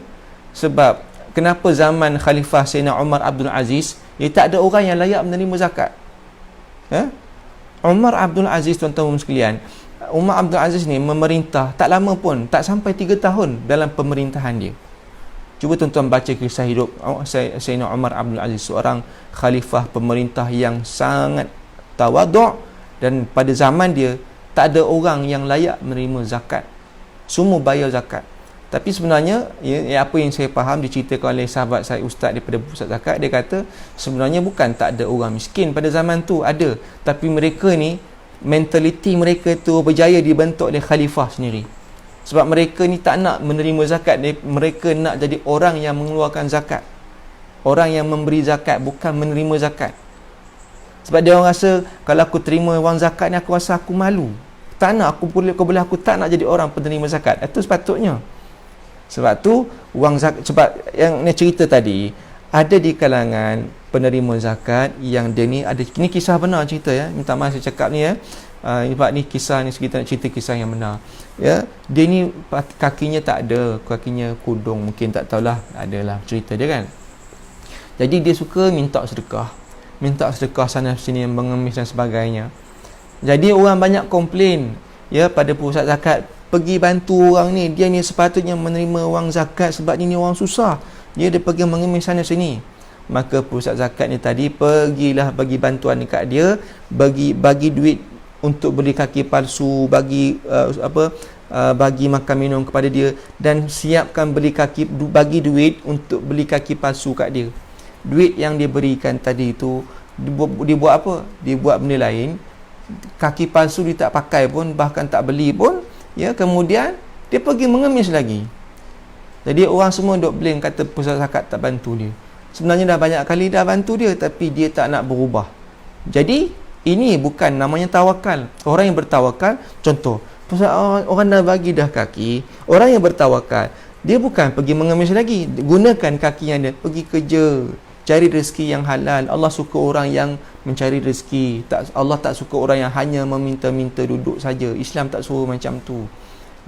Sebab kenapa zaman Khalifah Sayyidina Umar Abdul Aziz tak ada orang yang layak menerima zakat. Ya? Umar Abdul Aziz, tuan-tuan sekalian, Umar Abdul Aziz ni memerintah tak lama pun, tak sampai 3 tahun dalam pemerintahan dia. Cuba tuan-tuan baca kisah hidup Sayyidina Umar Abdul Aziz, seorang khalifah pemerintah yang sangat tawaduk, dan pada zaman dia tak ada orang yang layak menerima zakat. Semua bayar zakat. Tapi sebenarnya apa yang saya faham diceritakan oleh sahabat saya ustaz daripada pusat zakat, dia kata sebenarnya bukan tak ada orang miskin pada zaman tu, ada, tapi mereka ni mentaliti mereka tu berjaya dibentuk oleh khalifah sendiri. Sebab mereka ni tak nak menerima zakat, mereka nak jadi orang yang mengeluarkan zakat, orang yang memberi zakat, bukan menerima zakat. Sebab dia orang rasa kalau aku terima wang zakat ni aku rasa aku malu, tak nak, aku tak nak jadi orang penerima zakat. Itu sepatutnya. Sebab tu wang zakat, sebab yang ni cerita tadi ada di kalangan penerima zakat yang dia ni ada, ni kisah benar cerita ya, minta maaf saya cakap ni ya, sebab ni kisah ni kita nak cerita kisah yang benar ya. Dia ni kakinya tak ada, kakinya kudung, mungkin tak tahulah, adalah cerita dia kan. Jadi dia suka minta sedekah sana sini, yang mengemis dan sebagainya. Jadi orang banyak komplain ya pada pusat zakat, pergi bantu orang ni, dia ni sepatutnya menerima wang zakat sebab ni orang susah, dia pergi mengemis sana sini. Maka pusat zakat ni tadi pergilah bagi bantuan dekat dia, bagi duit untuk beli kaki palsu, bagi bagi makan minum kepada dia, dan siapkan bagi duit untuk beli kaki palsu kat dia. Duit yang dia berikan tadi tu dia buat apa? Dia buat benda lain. Kaki palsu dia tak pakai pun, bahkan tak beli pun ya. Kemudian dia pergi mengemis lagi. Jadi orang semua duk blame, kata pusat zakat tak bantu dia. Sebenarnya dah banyak kali dah bantu dia, tapi dia tak nak berubah. Jadi ini bukan namanya tawakal. Orang yang bertawakal, contoh orang dah bagi dah kaki, orang yang bertawakal dia bukan pergi mengemis lagi, gunakan kaki yang dia pergi kerja, cari rezeki yang halal. Allah suka orang yang mencari rezeki. Allah tak suka orang yang hanya meminta-minta duduk saja. Islam tak suruh macam tu.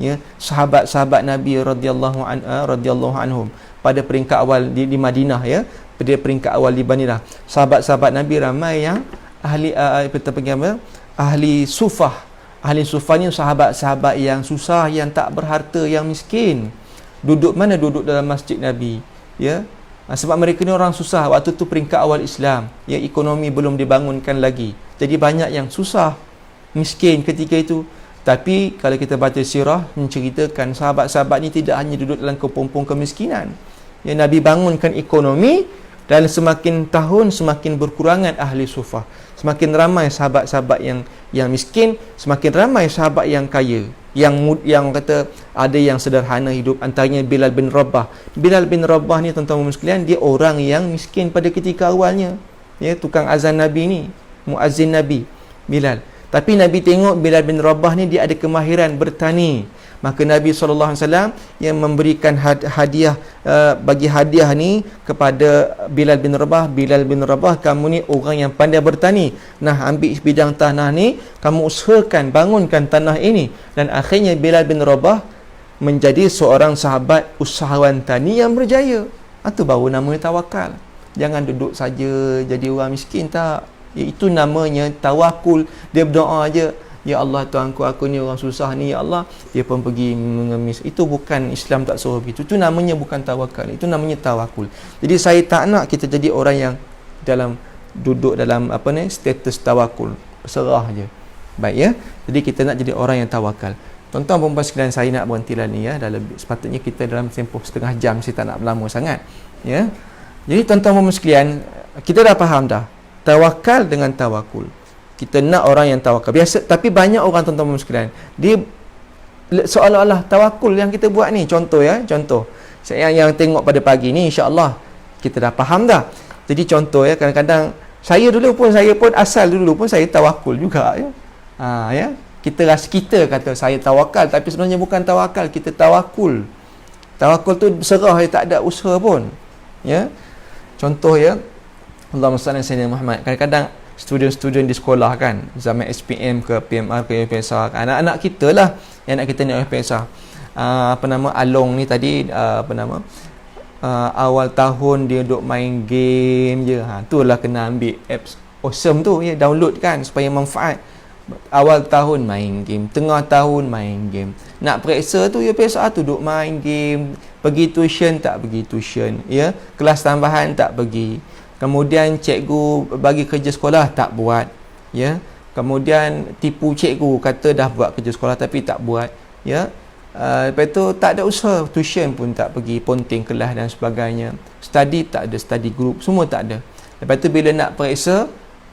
Ya, sahabat-sahabat Nabi radhiyallahu anhum pada peringkat awal di Madinah ya, pada peringkat awal di Madinah, sahabat-sahabat Nabi ramai yang ahli sufah. Ahli sufah ni sahabat-sahabat yang susah, yang tak berharta, yang miskin. Duduk dalam masjid Nabi ya. Sebab mereka ni orang susah waktu tu, peringkat awal Islam ya, ekonomi belum dibangunkan lagi, jadi banyak yang susah, miskin ketika itu. Tapi kalau kita baca sirah, menceritakan sahabat-sahabat ni tidak hanya duduk dalam kepompong kemiskinan ya, Nabi bangunkan ekonomi, dan semakin tahun semakin berkurangan ahli sufah, semakin ramai sahabat-sahabat yang miskin, semakin ramai sahabat yang kaya, yang kata ada yang sederhana hidup. Antaranya Bilal bin Rabah. Bilal bin Rabah ni tuan-tuan sekalian, dia orang yang miskin pada ketika awalnya ya, tukang azan Nabi ni, muazzin Nabi Bilal. Tapi Nabi tengok Bilal bin Rabah ni dia ada kemahiran bertani. Maka Nabi SAW yang memberikan hadiah, bagi hadiah ni kepada Bilal bin Rabah. Bilal bin Rabah, kamu ni orang yang pandai bertani, nah ambil bidang tanah ni, kamu usahakan bangunkan tanah ini. Dan akhirnya Bilal bin Rabah menjadi seorang sahabat usahawan tani yang berjaya. Itu baru namanya tawakal. Jangan duduk saja jadi orang miskin, tak. Itu namanya tawakul. Dia berdoa aja, ya Allah Tuhanku, aku ni orang susah ni ya Allah, dia pun pergi mengemis. Itu bukan, Islam tak suruh begitu. Itu namanya bukan tawakal, itu namanya tawakul. Jadi saya tak nak kita jadi orang yang duduk dalam status tawakul, berserah je. Baik ya. Jadi kita nak jadi orang yang tawakal. Tuan-tuan perempuan sekalian, saya nak berhenti lah ni ya. Sepatutnya kita dalam tempoh setengah jam, saya tak nak berlama sangat ya. Jadi tuan-tuan perempuan sekalian, kita dah faham dah tawakal dengan tawakul. Kita nak orang yang tawakal biasa. Tapi banyak orang tuan-tuan sekalian, dia seolah-olah tawakul yang kita buat ni, contoh saya yang tengok pada pagi ni, insya-Allah kita dah faham dah. Jadi contoh ya, kadang-kadang saya pun asal dulu pun saya tawakul juga ya. Ya. Kita rasa kita kata saya tawakal, tapi sebenarnya bukan tawakal, kita tawakul. Tawakul tu berserah, tak ada usaha pun. Ya. Contoh ya, Allahumma salli ala sayyidina Muhammad. Kadang-kadang student-student di sekolah kan, zaman SPM ke PMR ke UPSR, anak-anak kita lah yang nak kita ni UPSR. Along ni tadi awal tahun dia duk main game je. Itulah kena ambil apps Awesome tu ya, download kan supaya manfaat. Awal tahun main game, tengah tahun main game. Nak periksa tu UPSR tu duk main game, pergi tuition tak pergi tuition, ya. Kelas tambahan tak pergi. Kemudian cikgu bagi kerja sekolah tak buat, ya. Kemudian tipu cikgu, kata dah buat kerja sekolah tapi tak buat, ya. Lepas tu tak ada usaha, tuition pun tak pergi, ponting kelas dan sebagainya. Study tak ada, study group semua tak ada. Lepas tu bila nak periksa,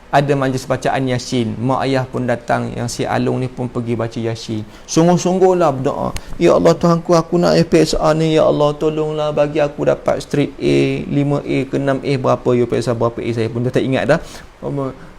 ada majlis bacaan Yasin, mak ayah pun datang, yang si Alung ni pun pergi baca Yasin. Sungguh-sungguhlah berdoa, ya Allah Tuhanku, aku nak UPSR ni, ya Allah tolonglah bagi aku dapat straight A, 5A ke 6A, berapa UPSR berapa A saya pun dah tak ingat dah.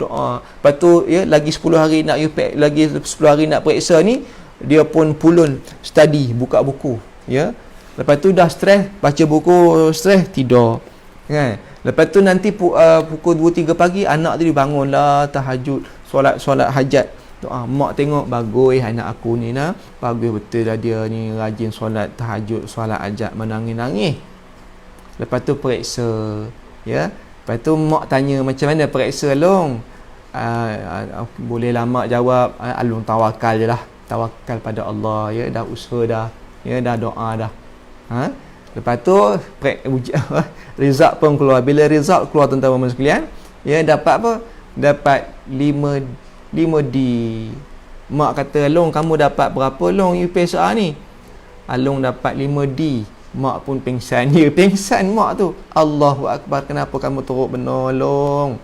Doa. Lepas tu ya, lagi 10 hari nak lagi 10 hari nak periksa ni, dia pun pulun study, buka buku, ya. Lepas tu dah stres, baca buku, stres, tidur, kan. Lepas tu nanti pukul 2-3 pagi anak tu bangunlah, tahajud, solat hajat. Doa, mak tengok bagus anak aku ni nah, bagus betul dah dia ni, rajin solat tahajud, solat hajat, menangis-nangis. Lepas tu periksa, ya. Lepas tu mak tanya macam mana periksa Long? Bolehlah mak jawab, Alung tawakal je lah, tawakal pada Allah, ya, dah usaha dah, ya, dah doa dah. Lepas tu result pun keluar. Bila result keluar tuan-tuan dan sekalian, ya, dapat apa? Dapat 5D. Mak kata, Long kamu dapat berapa Long UPSR ni? Along dapat 5D. Mak pun pengsan. Dia pengsan mak tu. Allahu Akbar, kenapa kamu teruk benar Long?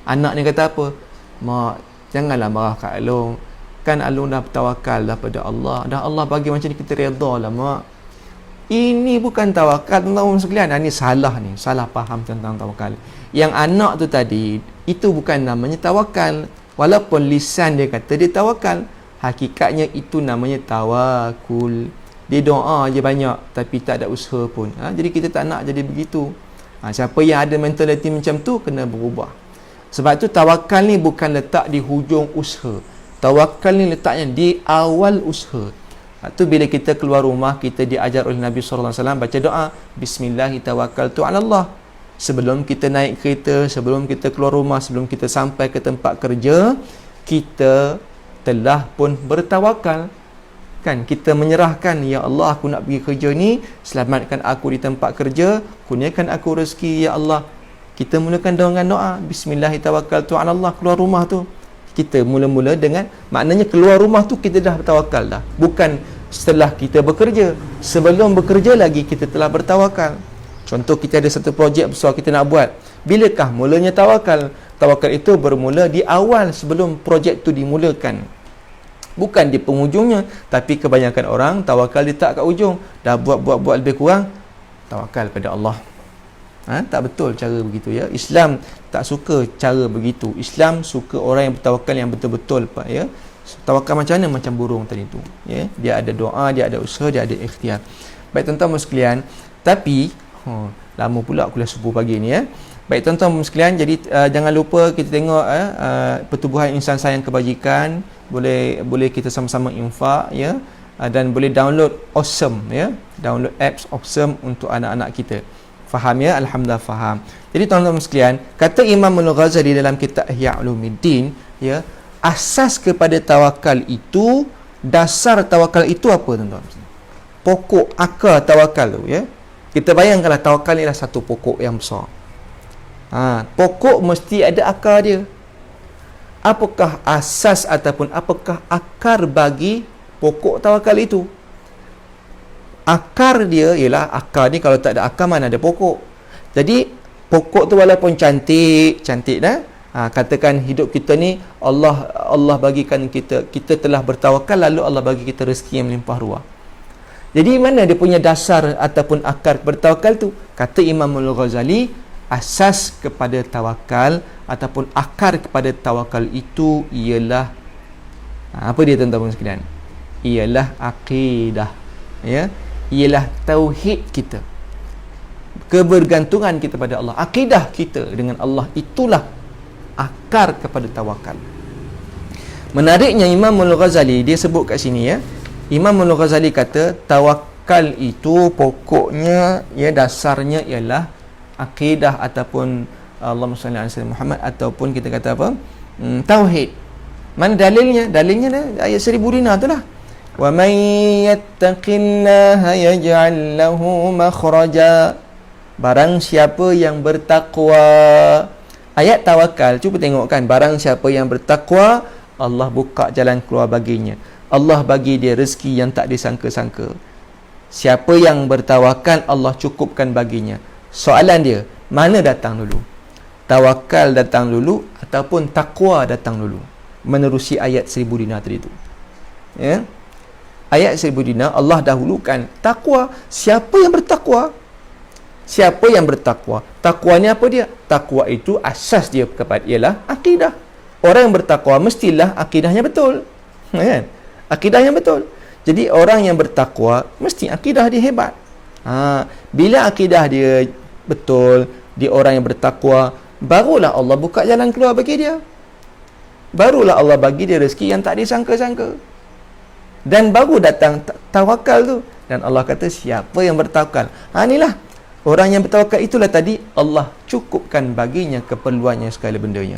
Anak ni kata apa? Mak, janganlah marah kat Along. Kan Along dah bertawakal dah pada Allah. Dah Allah bagi macam ni, kita redha lah mak. Ini bukan tawakal tuan-tuan sekalian. Ini salah ni, salah faham tentang tawakal. Yang anak tu tadi, itu bukan namanya tawakal. Walaupun lisan dia kata dia tawakal, hakikatnya itu namanya tawakul. Dia doa je banyak tapi tak ada usaha pun. Jadi kita tak nak jadi begitu. Siapa yang ada mentaliti macam tu kena berubah. Sebab tu tawakal ni bukan letak di hujung usaha. Tawakal ni letaknya di awal usaha. Tu bila kita keluar rumah, kita diajar oleh Nabi SAW baca doa, Bismillahirrahmanirrahim. Sebelum kita naik kereta, sebelum kita keluar rumah, sebelum kita sampai ke tempat kerja, kita telah pun bertawakal. Kan, kita menyerahkan, ya Allah aku nak pergi kerja ni, selamatkan aku di tempat kerja, kurniakan aku rezeki ya Allah. Kita mulakan dengan doa, Bismillahirrahmanirrahim. Keluar rumah tu, kita mula-mula dengan, maknanya keluar rumah tu kita dah bertawakal dah. Bukan setelah kita bekerja. Sebelum bekerja lagi kita telah bertawakal. Contoh, kita ada satu projek besar kita nak buat. Bilakah mulanya tawakal? Tawakal itu bermula di awal sebelum projek tu dimulakan. Bukan di penghujungnya. Tapi kebanyakan orang tawakal letak kat ujung. Dah buat lebih kurang, tawakal pada Allah. Tak betul cara begitu ya. Islam tak suka cara begitu. Islam suka orang yang bertawakal yang betul-betul, Pak, ya. Tawakal macam mana? Macam burung tadi tu, ya. Dia ada doa, dia ada usaha, dia ada ikhtiar. Baik tuan-tuan sekalian, tapi lama pula kuliah subuh pagi ni ya. Baik tuan-tuan sekalian, jadi jangan lupa kita tengok pertubuhan insan sayang kebajikan, boleh kita sama-sama infak ya, dan boleh download Awesome ya. Download apps Awesome untuk anak-anak kita. Faham ya? Alhamdulillah faham. Jadi tuan-tuan sekalian, kata Imam Al-Ghazali dalam kitab Ihya Ulumuddin, ya, asas kepada tawakal itu, dasar tawakal itu apa tuan-tuan? Pokok akar tawakal tu ya. Kita bayangkanlah tawakal ni adalah satu pokok yang besar. Pokok mesti ada akar dia. Apakah asas ataupun apakah akar bagi pokok tawakal itu? Akar dia ialah, akar ni kalau tak ada akar mana ada pokok. Jadi pokok tu walaupun cantik dah, katakan hidup kita ni Allah bagikan kita telah bertawakal, lalu Allah bagi kita rezeki yang melimpah ruah. Jadi mana dia punya dasar ataupun akar bertawakal tu? Kata Imam Al-Ghazali, asas kepada tawakal ataupun akar kepada tawakal itu ialah Apa dia tuan-tuan sekalian? Ialah akidah, ya, ialah tauhid kita, kebergantungan kita pada Allah. Akidah kita dengan Allah itulah akar kepada tawakal. Menariknya Imam Al-Ghazali dia sebut kat sini, ya, Imam Al-Ghazali kata tawakal itu pokoknya, ya, dasarnya ialah akidah ataupun Allahumma salli ala sayyidina Muhammad, ataupun kita kata apa? Tauhid. Mana dalilnya? Dalilnya ayat 1000 dinar tu lah. Wa may yattaqillaha yaj'al lahu makhraja. Barang siapa yang bertakwa. Ayat tawakal, cuba tengok kan, barang siapa yang bertakwa, Allah buka jalan keluar baginya. Allah bagi dia rezeki yang tak disangka-sangka. Siapa yang bertawakal, Allah cukupkan baginya. Soalan dia, mana datang dulu? Tawakal datang dulu ataupun takwa datang dulu? Menerusi ayat 1000 dinar tadi tu, ya. Ayat 1000 dinar Allah dahulukan takwa. Siapa yang bertakwa? Siapa yang bertakwa? Takwa ni apa dia? Takwa itu asas dia kepada ialah akidah. Orang yang bertakwa mestilah akidahnya betul, kan? Akidahnya betul. Jadi orang yang bertakwa mesti akidah dia hebat. Bila akidah dia betul, dia orang yang bertakwa, barulah Allah buka jalan keluar bagi dia. Barulah Allah bagi dia rezeki yang tak disangka-sangka. Dan baru datang tawakal tu. Dan Allah kata siapa yang bertawakal, inilah orang yang bertawakal, itulah tadi Allah cukupkan baginya keperluannya segala bendanya.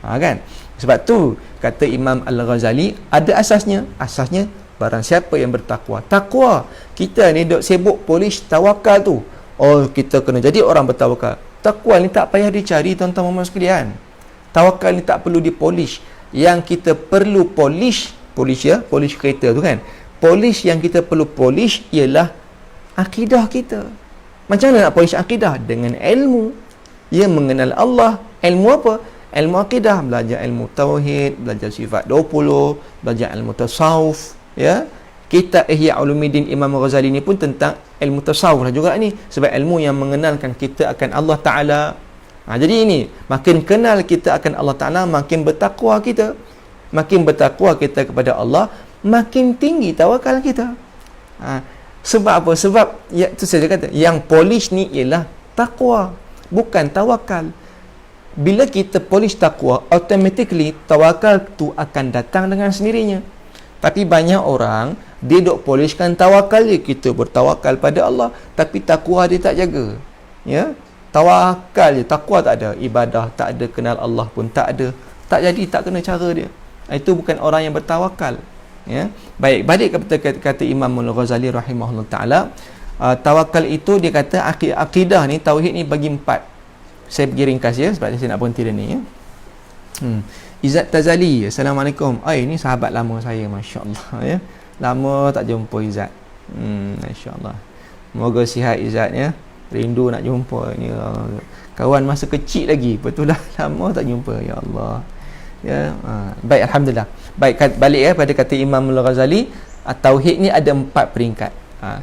Kan? Sebab tu kata Imam Al-Ghazali ada asasnya. Asasnya barang siapa yang bertakwa. Takwa. Kita ni duk sibuk polish tawakal tu. Oh, kita kena jadi orang bertawakal. Takwa ni tak payah dicari tuan-tuan dan sekalian. Tawakal ni tak perlu dipolish. Yang kita perlu polish, ya, polish kereta tu kan. Polish yang kita perlu polish ialah akidah kita. Macam mana nak polish akidah? Dengan ilmu. Ya, mengenal Allah. Ilmu apa? Ilmu akidah. Belajar ilmu tauhid, belajar sifat 20, belajar ilmu tasawuf, ya. Kitab Ihya Ulumuddin Imam Ghazali ni pun tentang ilmu tasawuf lah juga ni. Sebab ilmu yang mengenalkan kita akan Allah Ta'ala. Jadi ini, makin kenal kita akan Allah Ta'ala, makin bertakwa kita. Makin bertakwa kita kepada Allah, makin tinggi tawakal kita. Sebab apa? Sebab, ya, itu saya kata, yang polish ni ialah takwa, bukan tawakal. Bila kita polish takwa, automatically tawakal tu akan datang dengan sendirinya. Tapi banyak orang, dia duk polishkan tawakal dia. Kita bertawakal pada Allah, tapi takwa dia tak jaga. Ya, tawakal je, takwa tak ada, ibadah tak ada, kenal Allah pun tak ada, tak jadi, tak kena cara dia. Itu bukan orang yang bertawakal. Ya, baik, balik kepada kata Imam Al-Ghazali rahimahullah taala, tawakal itu dia kata akidah ni, tauhid ni bagi 4. Saya pergi ringkas ya, sebab saya nak berhenti dah ni, ya. Izzat Tazali, Assalamualaikum. Ini sahabat lama saya, masya-Allah, ya. Lama tak jumpa Izzat. Masya-Allah. Moga sihat Izzat, ya. Rindu nak jumpa ni, kawan masa kecil lagi, betul lah, lama tak jumpa, ya Allah. Ya, baik, alhamdulillah. Baik, balik ya pada kata Imam Al-Ghazali, tauhid ni ada 4 peringkat.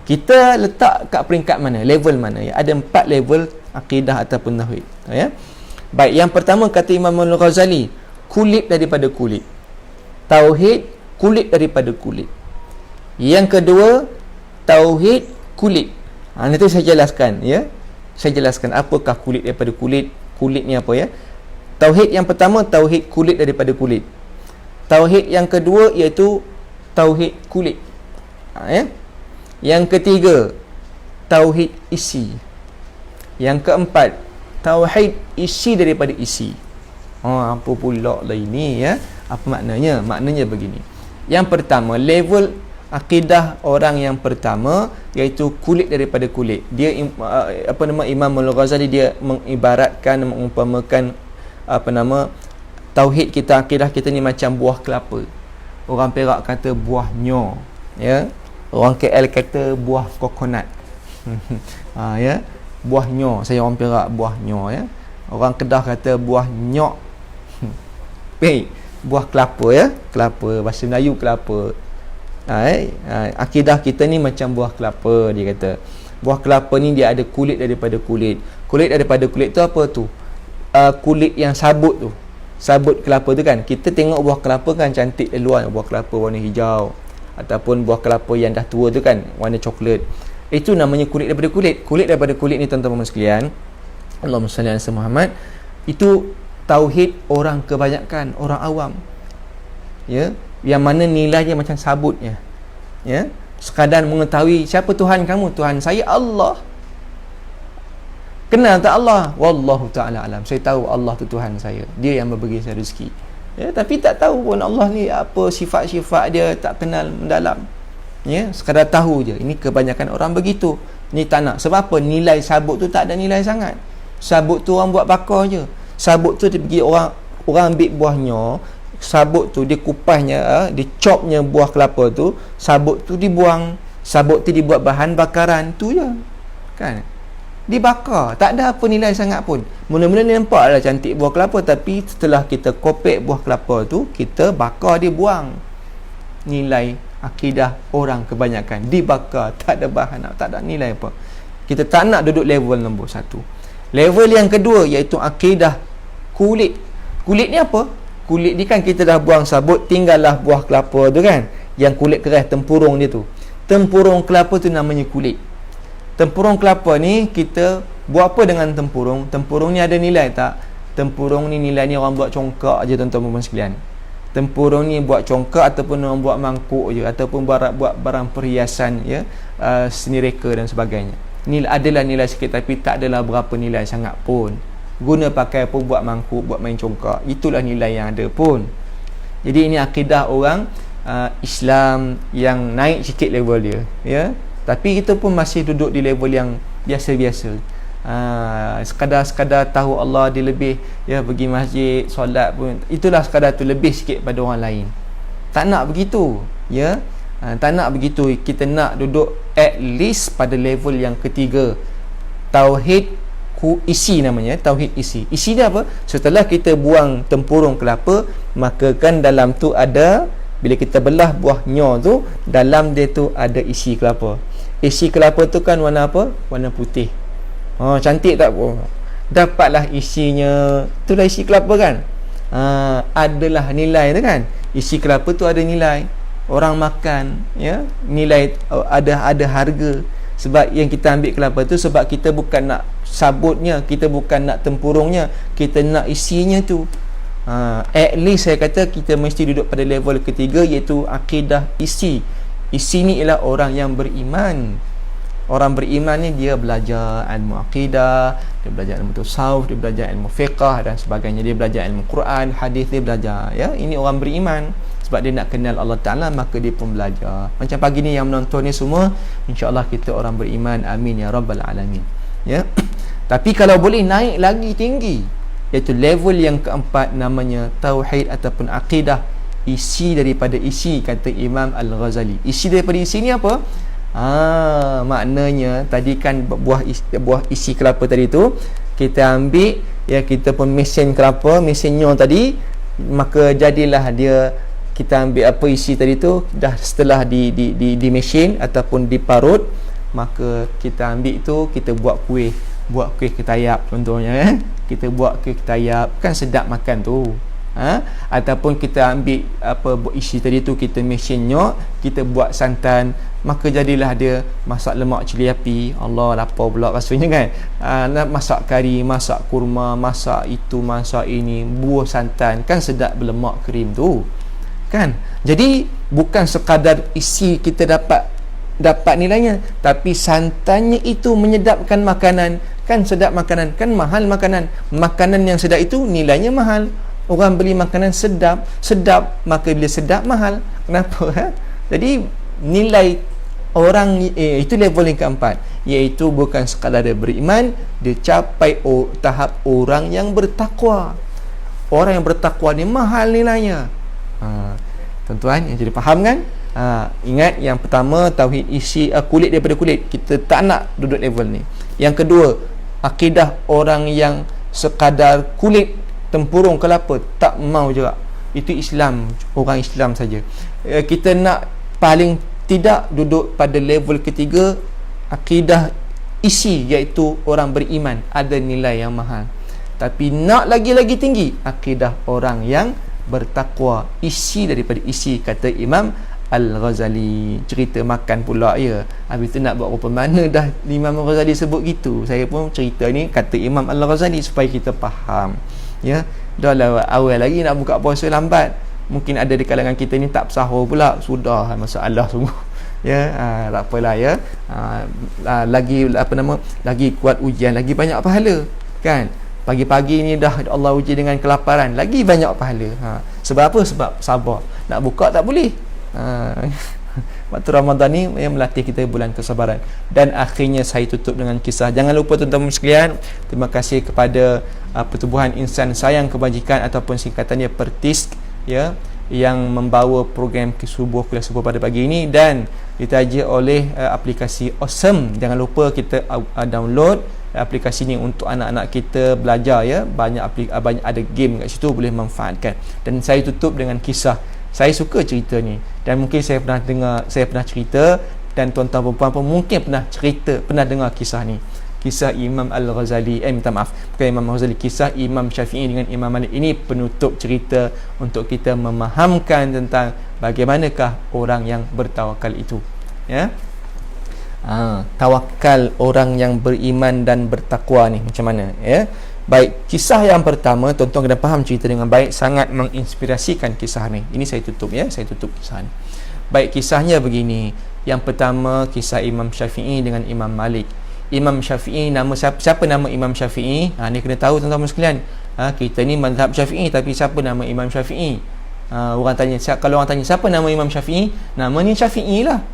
Kita letak kat peringkat mana, level mana, ya? Ada 4 level akidah ataupun tauhid, ya. Baik, yang pertama kata Imam Al-Ghazali, kulit daripada kulit. Tauhid kulit daripada kulit. Yang kedua, tauhid kulit. Nanti saya jelaskan, ya. Saya jelaskan apakah kulit daripada kulit. Kulit ni apa, ya? Tauhid yang pertama, tauhid kulit daripada kulit. Tauhid yang kedua iaitu tauhid kulit. Ya. Yang ketiga, tauhid isi. Yang keempat, tauhid isi daripada isi. Apa pula lah ini, ya? Apa maknanya? Maknanya begini. Yang pertama, level akidah orang yang pertama iaitu kulit daripada kulit. Dia Imam Al-Ghazali dia mengibaratkan, mengumpamakan tauhid kita, akidah kita ni macam buah kelapa. Orang Perak kata buah nyo, ya. Orang KL kata buah kokonat. Ya, buah nyo. Saya orang Perak, buah nyo, ya. Orang Kedah kata buah nyok. Buah kelapa, ya. Kelapa, bahasa Melayu kelapa. Akidah kita ni macam buah kelapa, dia kata. Buah kelapa ni dia ada kulit daripada kulit. Kulit daripada kulit tu apa tu? Kulit yang sabut tu. sabut kelapa tu kan, kita tengok buah kelapa kan cantik luar, buah kelapa warna hijau ataupun buah kelapa yang dah tua tu kan warna coklat, itu namanya kulit daripada kulit ni tuan-tuan sekalian. Allahumma salli ala Muhammad. Itu tauhid orang kebanyakan, orang awam, ya, yang mana nilainya macam sabutnya, ya, sekadar mengetahui siapa Tuhan kamu. Tuhan saya Allah. Kenal tak Allah? Wallahu ta'ala alam. Saya tahu Allah tu Tuhan saya, dia yang memberi saya rezeki, ya, tapi tak tahu pun Allah ni apa sifat-sifat dia, tak kenal mendalam, ya, sekadar tahu je. Ini kebanyakan orang begitu. Ni tak nak. Sebab apa? Nilai sabut tu tak ada nilai sangat. Sabut tu orang buat bakar je. Sabut tu dia pergi orang ambil buahnya, sabut tu dia kupasnya, dia chopnya buah kelapa tu, sabut tu dibuang, sabut tu dibuat bahan bakaran tu je kan, dibakar, tak ada apa nilai sangat pun. Mula-mula ni nampaklah cantik buah kelapa, tapi setelah kita kopek buah kelapa tu, kita bakar, dia buang. Nilai akidah orang kebanyakan dibakar, tak ada bahan, tak ada nilai apa. Kita tak nak duduk level nombor 1. Level yang kedua iaitu akidah kulit. Kulit ni apa? Kulit ni kan kita dah buang sabut, tinggallah buah kelapa tu kan, yang kulit keras, tempurung dia tu. Tempurung kelapa tu namanya kulit. Tempurung kelapa ni kita buat apa dengan tempurung? Tempurung ni ada nilai tak? Tempurung ni nilai ni orang buat congkak je tuan-tuan sekalian. Tempurung ni buat congkak ataupun orang buat mangkuk je, ataupun buat barang perhiasan, ya, seni reka dan sebagainya. Nilai adalah nilai sikit, tapi tak adalah berapa nilai sangat pun. Guna pakai pun buat mangkuk, buat main congkak, itulah nilai yang ada pun. Jadi ini akidah orang Islam yang naik sikit level dia, ya. Tapi kita pun masih duduk di level yang biasa-biasa. Sekadar tahu Allah, dia lebih, ya, pergi masjid, solat pun, itulah sekadar tu, lebih sikit pada orang lain. Tak nak begitu, ya. Tak nak begitu. Kita nak duduk at least pada level yang ketiga, tauhid isi namanya, tauhid isi. Isi dia apa? Setelah kita buang tempurung kelapa, maka kan dalam tu ada, bila kita belah buahnya tu, dalam dia tu ada isi kelapa. Isi kelapa tu kan warna apa? Warna putih. Cantik tak? Dapatlah isinya. Itulah isi kelapa kan. Adalah nilai tu kan. Isi kelapa tu ada nilai. Orang makan, ya, nilai, ada harga. Sebab yang kita ambil kelapa tu, sebab kita bukan nak sabutnya, kita bukan nak tempurungnya, kita nak isinya tu. At least saya kata kita mesti duduk pada level ketiga, iaitu akidah isi. Isi ni ialah orang yang beriman. Orang beriman ni dia belajar ilmu akidah, dia belajar ilmu tasawuf, dia belajar ilmu fiqh dan sebagainya, dia belajar ilmu Quran, hadis dia belajar, ya. Ini orang beriman. Sebab dia nak kenal Allah Ta'ala, maka dia pun belajar. Macam pagi ni yang menonton ni semua, insya-Allah kita orang beriman. Amin ya rabbal alamin, ya. Tapi kalau boleh naik lagi tinggi, iaitu level yang keempat, namanya tauhid ataupun akidah isi daripada isi, kata Imam Al-Ghazali. Isi daripada isi ni apa? Maknanya tadi kan buah isi kelapa tadi tu kita ambil, ya, kita pun mesin kelapa, mesinnya tadi, maka jadilah dia, kita ambil apa isi tadi tu, dah setelah di mesin ataupun diparut, maka kita ambil tu, kita buat kuih ketayap contohnya, kita buat kuih ketayap, kan sedap makan tu. Ataupun kita ambil apa isi tadi tu, kita mesinnya, kita buat santan, maka jadilah dia masak lemak cili api. Allah, lapar pula rasanya kan. Masak kari, masak kurma, masak itu, masak ini, buah santan, kan sedap berlemak krim tu kan. Jadi bukan sekadar isi kita dapat nilainya, tapi santannya itu menyedapkan makanan, kan sedap makanan, kan mahal makanan yang sedap itu nilainya mahal. Orang beli makanan sedap, maka bila sedap mahal. Kenapa? Jadi nilai orang itu level yang keempat, iaitu bukan sekadar dia beriman, dia capai tahap orang yang bertakwa. Orang yang bertakwa ni mahal nilainya. Tuan-tuan yang jadi faham kan? Ingat, yang pertama tauhid isi, kulit daripada kulit, kita tak nak duduk level ni. Yang kedua, akidah orang yang sekadar kulit tempurung kelapa, tak mau juga. Itu Islam, orang Islam saja. Kita nak paling tidak duduk pada level ketiga, akidah isi, iaitu orang beriman, ada nilai yang mahal. Tapi nak lagi-lagi tinggi, akidah orang yang bertakwa. Isi daripada isi, kata Imam Al-Ghazali. Cerita makan pula ya. Habis tu nak buat rupa mana dah Imam Al-Ghazali sebut gitu. Saya pun cerita ni kata Imam Al-Ghazali supaya kita faham. Ya, dah lah awal lagi nak buka puasa lambat. Mungkin ada di kalangan kita ni tak sahur pula. Sudah masalah semua. Ya, tak apalah ya. Lagi lagi kuat ujian, lagi banyak pahala. Kan? Pagi-pagi ni dah Allah uji dengan kelaparan, lagi banyak pahala. Sebab apa? Sebab sabar. Nak buka tak boleh. Waktu Ramadan ni yang melatih kita bulan kesabaran. Dan akhirnya saya tutup dengan kisah. Jangan lupa tuan-tuan sekalian, terima kasih kepada Pertubuhan Insan Sayang Kebajikan ataupun singkatannya PERTIS ya, yang membawa program kuliah subuh pada pagi ini dan ditaja oleh aplikasi Awesome. Jangan lupa kita download aplikasi ni untuk anak-anak kita belajar ya. Banyak ada game kat situ, boleh manfaatkan. Dan saya tutup dengan kisah. Saya suka cerita ni dan mungkin saya pernah cerita dan tuan-tuan perempuan pun mungkin pernah dengar kisah ni. Kisah Imam Al-Ghazali, minta maaf, bukan Imam Al-Ghazali, kisah Imam Syafi'i dengan Imam Malik. Ini penutup cerita untuk kita memahamkan tentang bagaimanakah orang yang bertawakal itu ya. Tawakal orang yang beriman dan bertakwa ni macam mana ya. Baik, kisah yang pertama, tuan-tuan kena faham cerita dengan baik, sangat menginspirasikan kisah ni. Ini saya tutup ya, saya tutup kisah ni. Baik, kisahnya begini. Yang pertama, kisah Imam Syafi'i dengan Imam Malik. Imam Syafi'i, nama siapa nama Imam Syafi'i? Ni kena tahu tuan-tuan sekalian. Kita ni mazhab Syafi'i, tapi siapa nama Imam Syafi'i? Orang tanya, kalau orang tanya siapa nama Imam Syafi'i, namanya Syafi'i lah.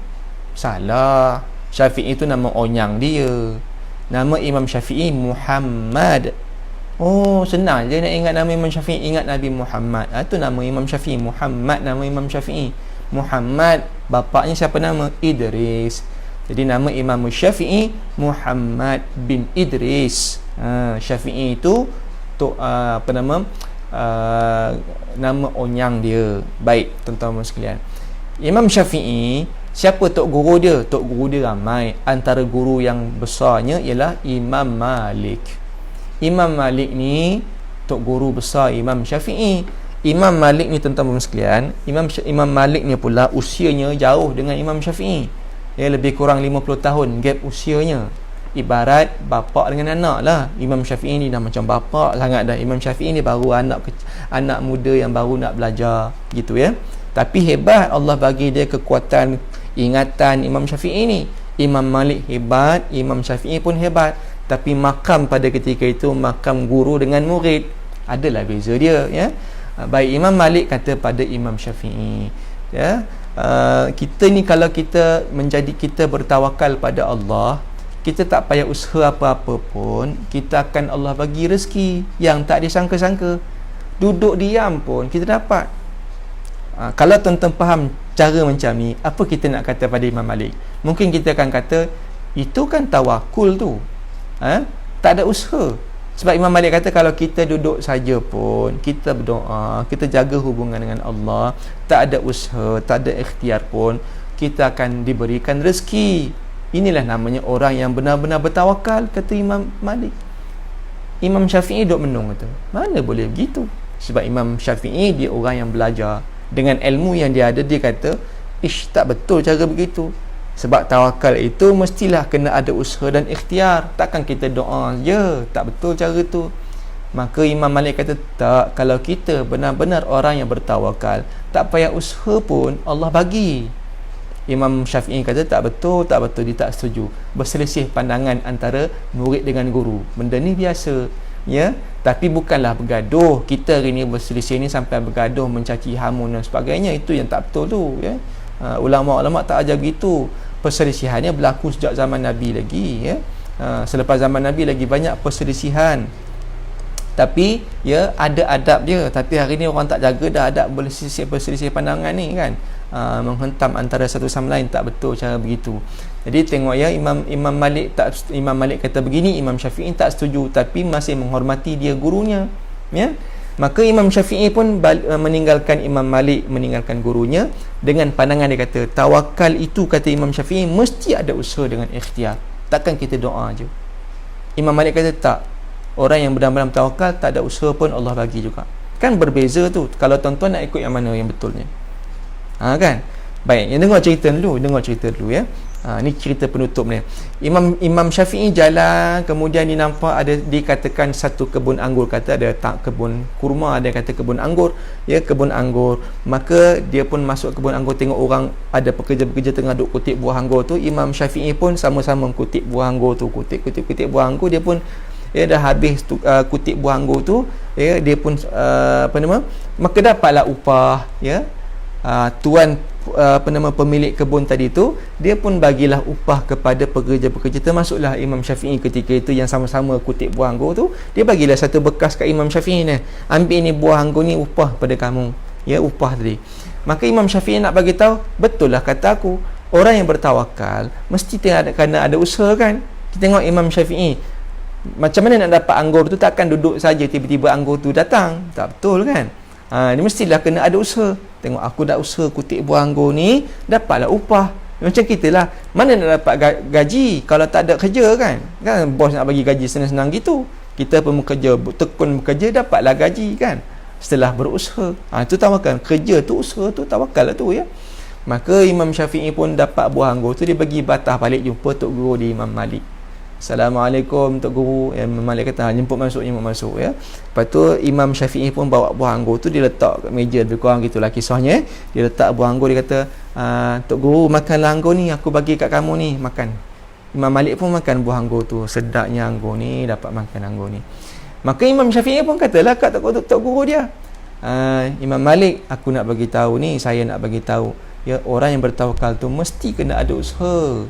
Salah. Syafi'i itu nama onyang dia. Nama Imam Syafi'i Muhammad. Oh, senang je nak ingat nama Imam Syafi'i, ingat Nabi Muhammad. Itu nama Imam Syafi'i, Muhammad nama Imam Syafi'i. Muhammad, bapaknya siapa nama? Idris. Jadi nama Imam Syafi'i Muhammad bin Idris. Syafi'i itu nama onyang dia. Baik, tuan-tuan sekalian. Imam Syafi'i, siapa tok guru dia? Tok guru dia ramai. Antara guru yang besarnya ialah Imam Malik. Imam Malik ni tok guru besar Imam Syafi'i. Imam Malik ni tuan-tuan sekalian, Imam Malik ni pula usianya jauh dengan Imam Syafi'i. Ya, lebih kurang 50 tahun gap usianya. Ibarat bapa dengan anak lah. Imam Syafi'i ni dah macam bapa sangat dah. Imam Syafi'i ni baru anak muda yang baru nak belajar gitu ya. Tapi hebat, Allah bagi dia kekuatan ingatan Imam Syafi'i ni. Imam Malik hebat, Imam Syafi'i pun hebat. Tapi makam pada ketika itu, makam guru dengan murid, adalah beza dia ya. Baik, Imam Malik kata pada Imam Syafi'i ya, kita ni kalau kita bertawakal pada Allah, kita tak payah usaha apa-apa pun, kita akan Allah bagi rezeki yang tak disangka-sangka. Duduk diam pun kita dapat. Kalau tuan-tuan faham cara macam ni, apa kita nak kata pada Imam Malik? Mungkin kita akan kata itu kan tawakul tu. Tak ada usaha. Sebab Imam Malik kata kalau kita duduk saja pun, kita berdoa, kita jaga hubungan dengan Allah, tak ada usaha, tak ada ikhtiar pun, kita akan diberikan rezeki. Inilah namanya orang yang benar-benar bertawakal, kata Imam Malik. Imam Syafi'i duduk menung kata, mana boleh begitu? Sebab Imam Syafi'i dia orang yang belajar. Dengan ilmu yang dia ada, dia kata, tak betul cara begitu. Sebab tawakal itu mestilah kena ada usaha dan ikhtiar. Takkan kita doa je, tak betul cara tu. Maka Imam Malik kata, tak, kalau kita benar-benar orang yang bertawakal, tak payah usaha pun Allah bagi. Imam Syafi'i kata tak betul, dia tak setuju. Berselisih pandangan antara murid dengan guru. Benda ni biasa ya, tapi bukanlah bergaduh. Kita hari ni berselisih ni sampai bergaduh, mencaci hamun dan sebagainya. Itu yang tak betul tu ya. Ulama-ulama tak ajar begitu. Perselisihannya berlaku sejak zaman Nabi lagi ya. Selepas zaman Nabi lagi banyak perselisihan. Tapi ya ada adab dia. Tapi hari ni orang tak jaga dah adab berselisih pandangan ni kan. Menghentam antara satu sama lain, tak betul cara begitu. Jadi tengok ya, Imam Malik kata begini, Imam Syafi'i tak setuju, tapi masih menghormati dia gurunya ya. Maka Imam Syafi'i pun meninggalkan Imam Malik, meninggalkan gurunya dengan pandangan dia kata, tawakal itu, kata Imam Syafi'i, mesti ada usaha dengan ikhtiar. Takkan kita doa je. Imam Malik kata tak, Orang yang benar-benar tawakal, tak ada usaha pun Allah bagi juga. Kan berbeza tu. Kalau tuan-tuan nak ikut yang mana yang betulnya. Kan? Baik, yang dengar cerita dulu ya. Ni cerita penutup ni. Imam Syafi'i jalan, kemudian dia nampak ada, dikatakan satu kebun anggur, kata ada tak kebun kurma, ada kata kebun anggur, ya, kebun anggur. Maka dia pun masuk kebun anggur, tengok orang ada pekerja-pekerja tengah duk kutip buah anggur tu. Imam Syafi'i pun sama-sama kutip buah anggur tu, kutip buah anggur. Dia pun dah habis kutip buah anggur tu, dia pun maka dapatlah upah, ya. Tuan pemilik kebun tadi tu, dia pun bagilah upah kepada pekerja-pekerja, termasuklah Imam Syafi'i ketika itu yang sama-sama kutip buah anggur tu. Dia bagilah satu bekas kat Imam Syafi'i ni, ambil ni buah anggur ni, upah pada kamu, ya, upah tadi. Maka Imam Syafi'i nak bagi tahu, betul lah kata aku, orang yang bertawakal mesti kena ada usaha kan. Kita tengok Imam Syafi'i, macam mana nak dapat anggur tu, takkan duduk saja tiba-tiba anggur tu datang, tak betul kan. Dia mestilah kena ada usaha. Tengok, aku dah usaha kutip buah anggur ni, dapatlah upah. Macam kita lah, mana nak dapat gaji kalau tak ada kerja kan. Bos nak bagi gaji senang-senang gitu. Kita pun bekerja, tekun bekerja, dapatlah gaji kan, setelah berusaha. Itu tawakal. Kerja tu, usaha tu, tawakal lah tu, ya. Maka Imam Syafi'i pun dapat buah anggur tu, dia bagi batah balik, jumpa Tok Guru di Imam Malik. Assalamualaikum Tok Guru. Yang Malik kata, jemput masuk ya. Lepas tu Imam Syafi'i pun bawa buah anggur tu, dia letak kat meja, lebih kurang gitulah kisahnya. Dia letak buah anggur, dia kata, Tok Guru, makanlah anggur ni, aku bagi kat kamu ni, makan. Imam Malik pun makan buah anggur tu, sedapnya anggur ni, dapat makan anggur ni. Maka Imam Syafi'i pun katalah kat Tok Guru dia, Imam Malik, aku nak bagi tahu ni, saya nak bagi tahu, ya, orang yang bertawakal tu mesti kena ada usaha.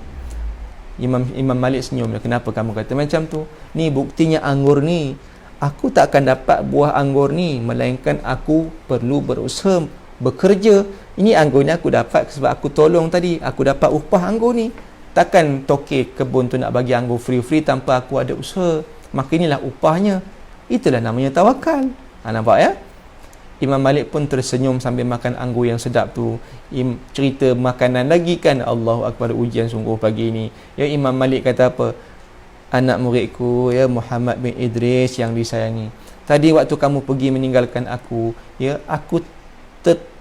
Imam Malik senyum. Kenapa kamu kata macam tu? Ni buktinya anggur ni, aku tak akan dapat buah anggur ni melainkan aku perlu berusaha, bekerja. Ini anggur ni aku dapat sebab aku tolong tadi, aku dapat upah anggur ni. Takkan tokek kebun tu nak bagi anggur free-free tanpa aku ada usaha. Maka inilah upahnya. Itulah namanya tawakal. Nampak ya? Imam Malik pun tersenyum sambil makan anggur yang sedap tu. Cerita makanan lagi kan. Allahu Akbar, ujian sungguh pagi ni. Ya, Imam Malik kata apa? Anak muridku, ya, Muhammad bin Idris yang disayangi. Tadi waktu kamu pergi meninggalkan aku, ya, aku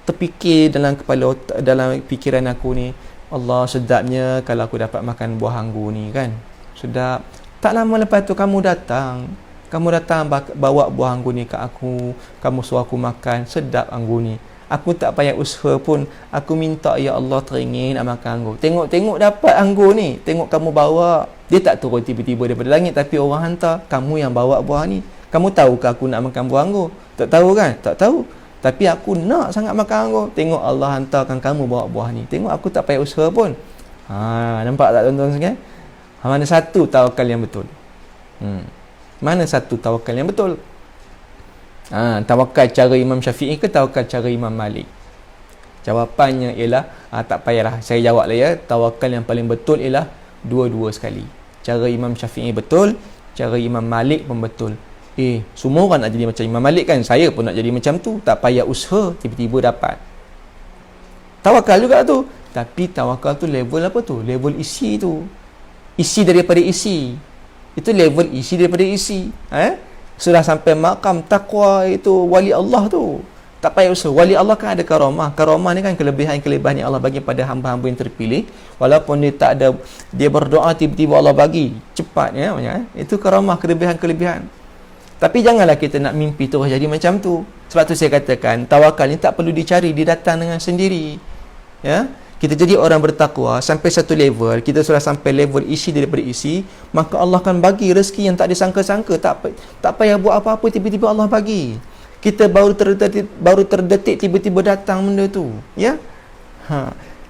terfikir dalam kepala, dalam fikiran aku ni, Allah, sedapnya kalau aku dapat makan buah anggur ni kan. Sedap. Tak lama lepas tu kamu datang bawa buah anggur ni ke aku, kamu suruh aku makan, sedap anggur ni. Aku tak payah usaha pun, aku minta, ya Allah, teringin nak makan anggur. Tengok dapat anggur ni, tengok kamu bawa. Dia tak turun tiba-tiba daripada langit, tapi orang hantar, kamu yang bawa buah ni. Kamu tahu ke aku nak makan buah anggur? Tak tahu kan? Tak tahu. Tapi aku nak sangat makan anggur. Tengok Allah hantarkan kamu bawa buah ni. Tengok aku tak payah usaha pun. Nampak tak tuan-tuan sekalian? Mana satu tawakal yang betul? Mana satu tawakal yang betul? Tawakal cara Imam Syafi'i ke tawakal cara Imam Malik? Jawapannya ialah, tak payahlah saya jawab lah, ya. Tawakal yang paling betul ialah dua-dua sekali. Cara Imam Syafi'i betul, cara Imam Malik pun betul. Semua orang nak jadi macam Imam Malik kan? Saya pun nak jadi macam tu. Tak payah usaha, tiba-tiba dapat. Tawakal juga tu. Tapi tawakal tu level apa tu? Level isi tu. Isi daripada isi. Itu level isi daripada isi. Sudah sampai makam taqwa, itu wali Allah tu. Tak payah usaha. Wali Allah kan ada karamah. Karamah ni kan kelebihan-kelebihan yang Allah bagi pada hamba-hamba yang terpilih. Walaupun dia tak ada, dia berdoa tiba-tiba Allah bagi cepat, ya. Itu karamah, kelebihan-kelebihan. Tapi janganlah kita nak mimpi terus jadi macam tu. Sebab tu saya katakan, tawakal ni tak perlu dicari, dia datang dengan sendiri. Ya. Kita jadi orang bertakwa sampai satu level, kita sudah sampai level isi daripada isi, maka Allah akan bagi rezeki yang tak disangka-sangka. Tak payah buat apa-apa, tiba-tiba Allah bagi. Kita baru terdetik tiba-tiba datang benda tu, ya.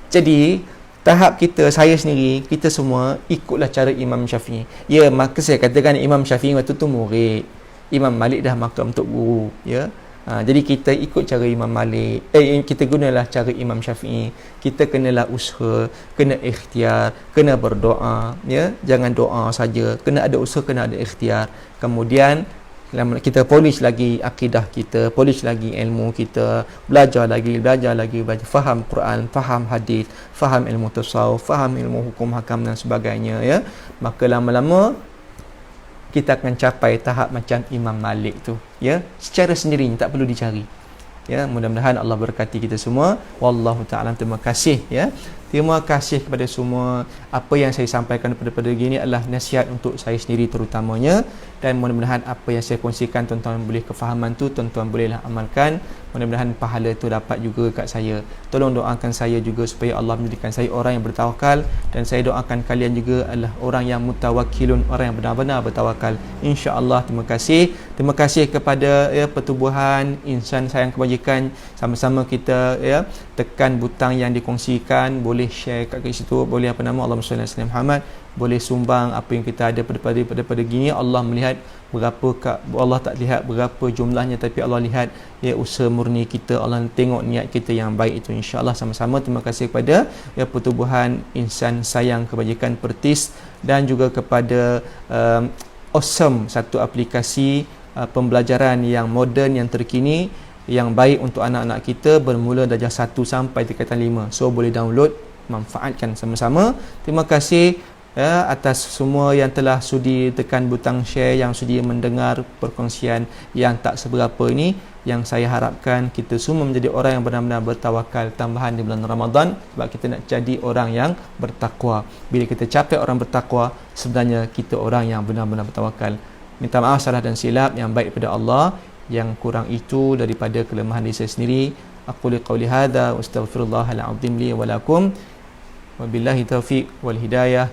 Jadi tahap kita, saya sendiri, kita semua ikutlah cara Imam Syafi'i. Ya, maka saya katakan Imam Syafi'i waktu tu murid, Imam Malik dah makam Tok Guru, ya. Jadi kita ikut cara Imam Malik, kita gunalah cara Imam Syafi'i. Kita kenalah usaha, kena ikhtiar, kena berdoa, ya. Jangan doa saja, kena ada usaha, kena ada ikhtiar. Kemudian kita polish lagi akidah kita, polish lagi ilmu kita, belajar lagi, faham Quran, faham hadis, faham ilmu tasawuf, faham ilmu hukum hakam dan sebagainya, ya. Maka lama-lama kita akan capai tahap macam Imam Malik tu, ya, secara sendirinya, tak perlu dicari. Ya, mudah-mudahan Allah berkati kita semua. Wallahu ta'ala. Terima kasih, ya. Terima kasih kepada semua. Apa yang saya sampaikan pada gini adalah nasihat untuk saya sendiri terutamanya, dan mudah-mudahan apa yang saya kongsikan tuan-tuan boleh kefahaman tu, tuan-tuan bolehlah amalkan. Mudah-mudahan pahala tu dapat juga kat saya. Tolong doakan saya juga supaya Allah menjadikan saya orang yang bertawakal, dan saya doakan kalian juga adalah orang yang mutawakkilun, orang yang benar-benar bertawakal, insya-Allah. Terima kasih. Terima kasih kepada, ya, Pertubuhan Insan Sayang Kebajikan. Sama-sama kita, ya, tekan butang yang dikongsikan, boleh share kat situ, boleh apa nama, Allahumma salli ala Muhammad, boleh sumbang apa yang kita ada pada gini. Allah melihat berapa, Allah tak lihat berapa jumlahnya, tapi Allah lihat, ya, usaha murni kita. Allah tengok niat kita yang baik itu, insya-Allah. Sama-sama terima kasih kepada, ya, Pertubuhan Insan Sayang Kebajikan Pertis, dan juga kepada Awesome, satu aplikasi pembelajaran yang moden, yang terkini, yang baik untuk anak-anak kita bermula darjah 1 sampai tingkatan 5. So boleh download, manfaatkan sama-sama. Terima kasih, ya, atas semua yang telah sudi tekan butang share, yang sudi mendengar perkongsian yang tak seberapa ini. Yang saya harapkan kita semua menjadi orang yang benar-benar bertawakal, tambahan di bulan Ramadan, sebab kita nak jadi orang yang bertakwa. Bila kita capai orang bertakwa, sebenarnya kita orang yang benar-benar bertawakal. Minta maaf salah dan silap, yang baik daripada Allah, yang kurang itu daripada kelemahan diri saya sendiri. Aku liqauli hadza wa astaghfirullahal azim li wa lakum. Wabillahi taufiq wal hidayah.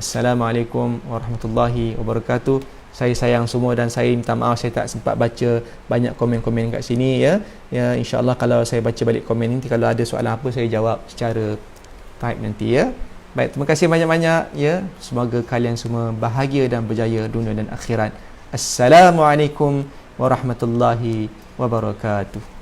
Assalamualaikum warahmatullahi wabarakatuh. Saya sayang semua, dan saya minta maaf saya tak sempat baca banyak komen-komen kat sini, ya. Ya, insya-Allah kalau saya baca balik komen nanti, kalau ada soalan apa saya jawab secara type nanti, ya. Baik, terima kasih banyak-banyak, ya. Semoga kalian semua bahagia dan berjaya dunia dan akhirat. Assalamualaikum warahmatullahi wabarakatuh.